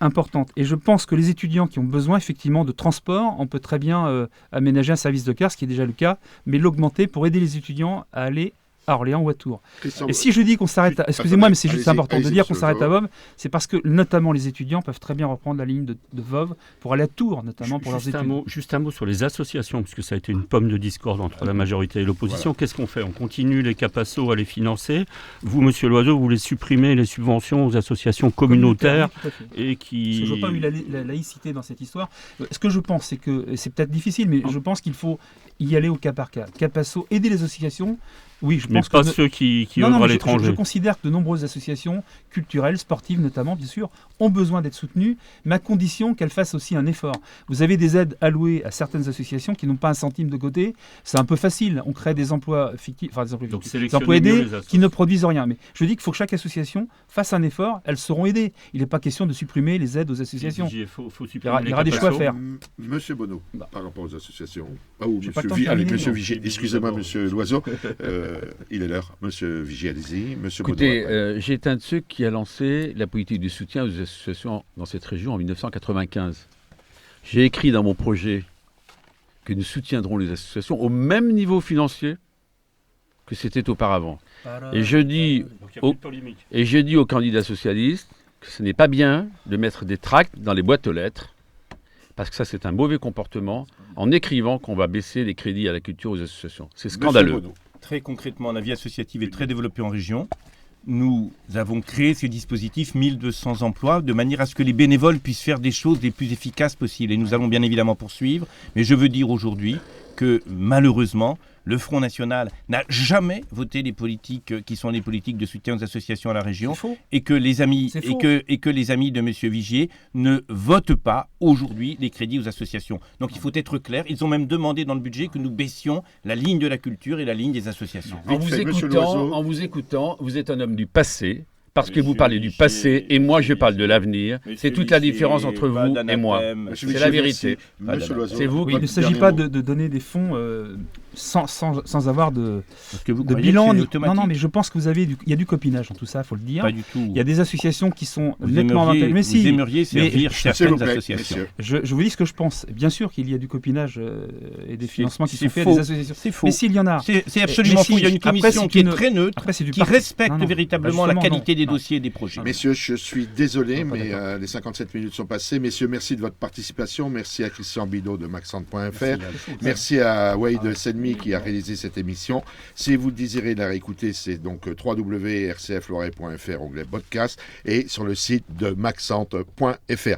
importante. Et je pense que les étudiants qui ont besoin effectivement de transport, on peut très bien aménager un service de car, ce qui est déjà le cas, mais l'augmenter pour aider les étudiants à aller à Orléans ou à Tours. Christian, Et si je dis qu'on s'arrête à... Excusez-moi, mais c'est juste allez-y, important de allez-y, dire qu'on monsieur s'arrête à Vauve. Voves, c'est parce que notamment les étudiants peuvent très bien reprendre la ligne de Voves pour aller à Tours, notamment pour leurs Juste études. juste un mot sur les associations, puisque ça a été une pomme de discorde entre la majorité et l'opposition. Qu'est-ce qu'on fait? On continue les CAPASO à les financer. Vous, monsieur Loiseau, vous voulez supprimer les subventions aux associations communautaires Oui, tout à fait. et Parce qui... que je ne vois pas la laïcité dans cette histoire. Ce que je pense, c'est que et c'est peut-être difficile, mais je pense qu'il faut y aller au cas par cas. Capasso, aider les associations. Oui, je Mais pense pas que ceux qui Non, œuvrent à mais je l'étranger. considère que de nombreuses associations culturelles, sportives notamment, bien sûr, ont besoin d'être soutenues, mais à condition qu'elles fassent aussi un effort. Vous avez des aides allouées à certaines associations qui n'ont pas un centime de côté. C'est un peu facile. On crée des emplois fictifs, enfin des emplois Donc, fictifs, des sélectionnez emplois mieux aidés les assos. qui ne produisent rien. Mais je dis qu'il faut que chaque association fasse un effort. Elles seront aidées. Il n'est pas question de supprimer les aides aux associations. Il faut Il y supprimer aura- il y aura les des choix à CAPASO. faire. Monsieur Bonneau, Bah. par rapport aux associations. Ah, ou J'ai pas le temps monsieur, de allez, terminer, monsieur non. Vigier, excusez-moi, monsieur Loiseau, il est l'heure. Monsieur Vigier, allez-y. Monsieur Écoutez, Bonneau. j'ai été un de ceux qui a lancé la politique de soutien aux associations dans cette région en 1995. J'ai écrit dans mon projet que nous soutiendrons les associations au même niveau financier que c'était auparavant. Et je dis, Donc, il n'y a plus de polémique. aux candidats socialistes que ce n'est pas bien de mettre des tracts dans les boîtes aux lettres, parce que ça c'est un mauvais comportement, en écrivant qu'on va baisser les crédits à la culture aux associations. C'est Monsieur scandaleux. Bonneau. Très concrètement, la vie associative est très développée en région. Nous avons créé ces dispositifs, 1200 emplois, de manière à ce que les bénévoles puissent faire des choses les plus efficaces possibles. Et nous allons bien évidemment poursuivre. Mais je veux dire aujourd'hui que malheureusement, le Front National n'a jamais voté les politiques qui sont les politiques de soutien aux associations à la région. C'est faux. Et que les amis C'est et faux. que les amis de M. Vigier ne votent pas aujourd'hui les crédits aux associations. Donc il faut être clair. Ils ont même demandé dans le budget que nous baissions la ligne de la culture et la ligne des associations. Vite fait, monsieur Loiseau. En vous écoutant, vous êtes un homme du passé, parce que Monsieur vous parlez du Vigier, passé et moi je parle de Monsieur l'avenir. Monsieur C'est toute la Vigier, différence entre pas vous et moi. d'anathème. Monsieur C'est Vigier, la vérité. merci. Monsieur Loiseau. C'est vous Oui, qui- il ne s'agit dernier pas mot. de donner des fonds sans avoir de Parce que vous de croyez bilan. que c'est Non, automatique. non, mais je pense que il y a du copinage dans tout ça, il faut le dire. Pas du tout. Il y a des associations qui sont Vous nettement aimeriez, avantageuses. Mais vous si, aimeriez servir S'il vous certaines plaît, associations. messieurs. je vous dis ce que je pense. Bien sûr qu'il y a du copinage et des financements qui c'est sont faits à faux. des associations. C'est faux. Mais s'il y en a. C'est absolument mais si, faux. Il y a une après, commission c'est qui est une- très neutre, Après, c'est du qui parti. respecte Non, non. véritablement Bah, la justement, qualité non. des Non. dossiers et des projets. Messieurs, je suis désolé, Non, pas mais d'accord. les 57 minutes sont passées. Messieurs, merci de votre participation. Merci à Christian Bidot de maxante.fr. Merci à Wade Sedmi qui a réalisé cette émission. Si vous désirez la réécouter, c'est donc www.rcfloiret.fr, onglet podcast, et sur le site de maxante.fr.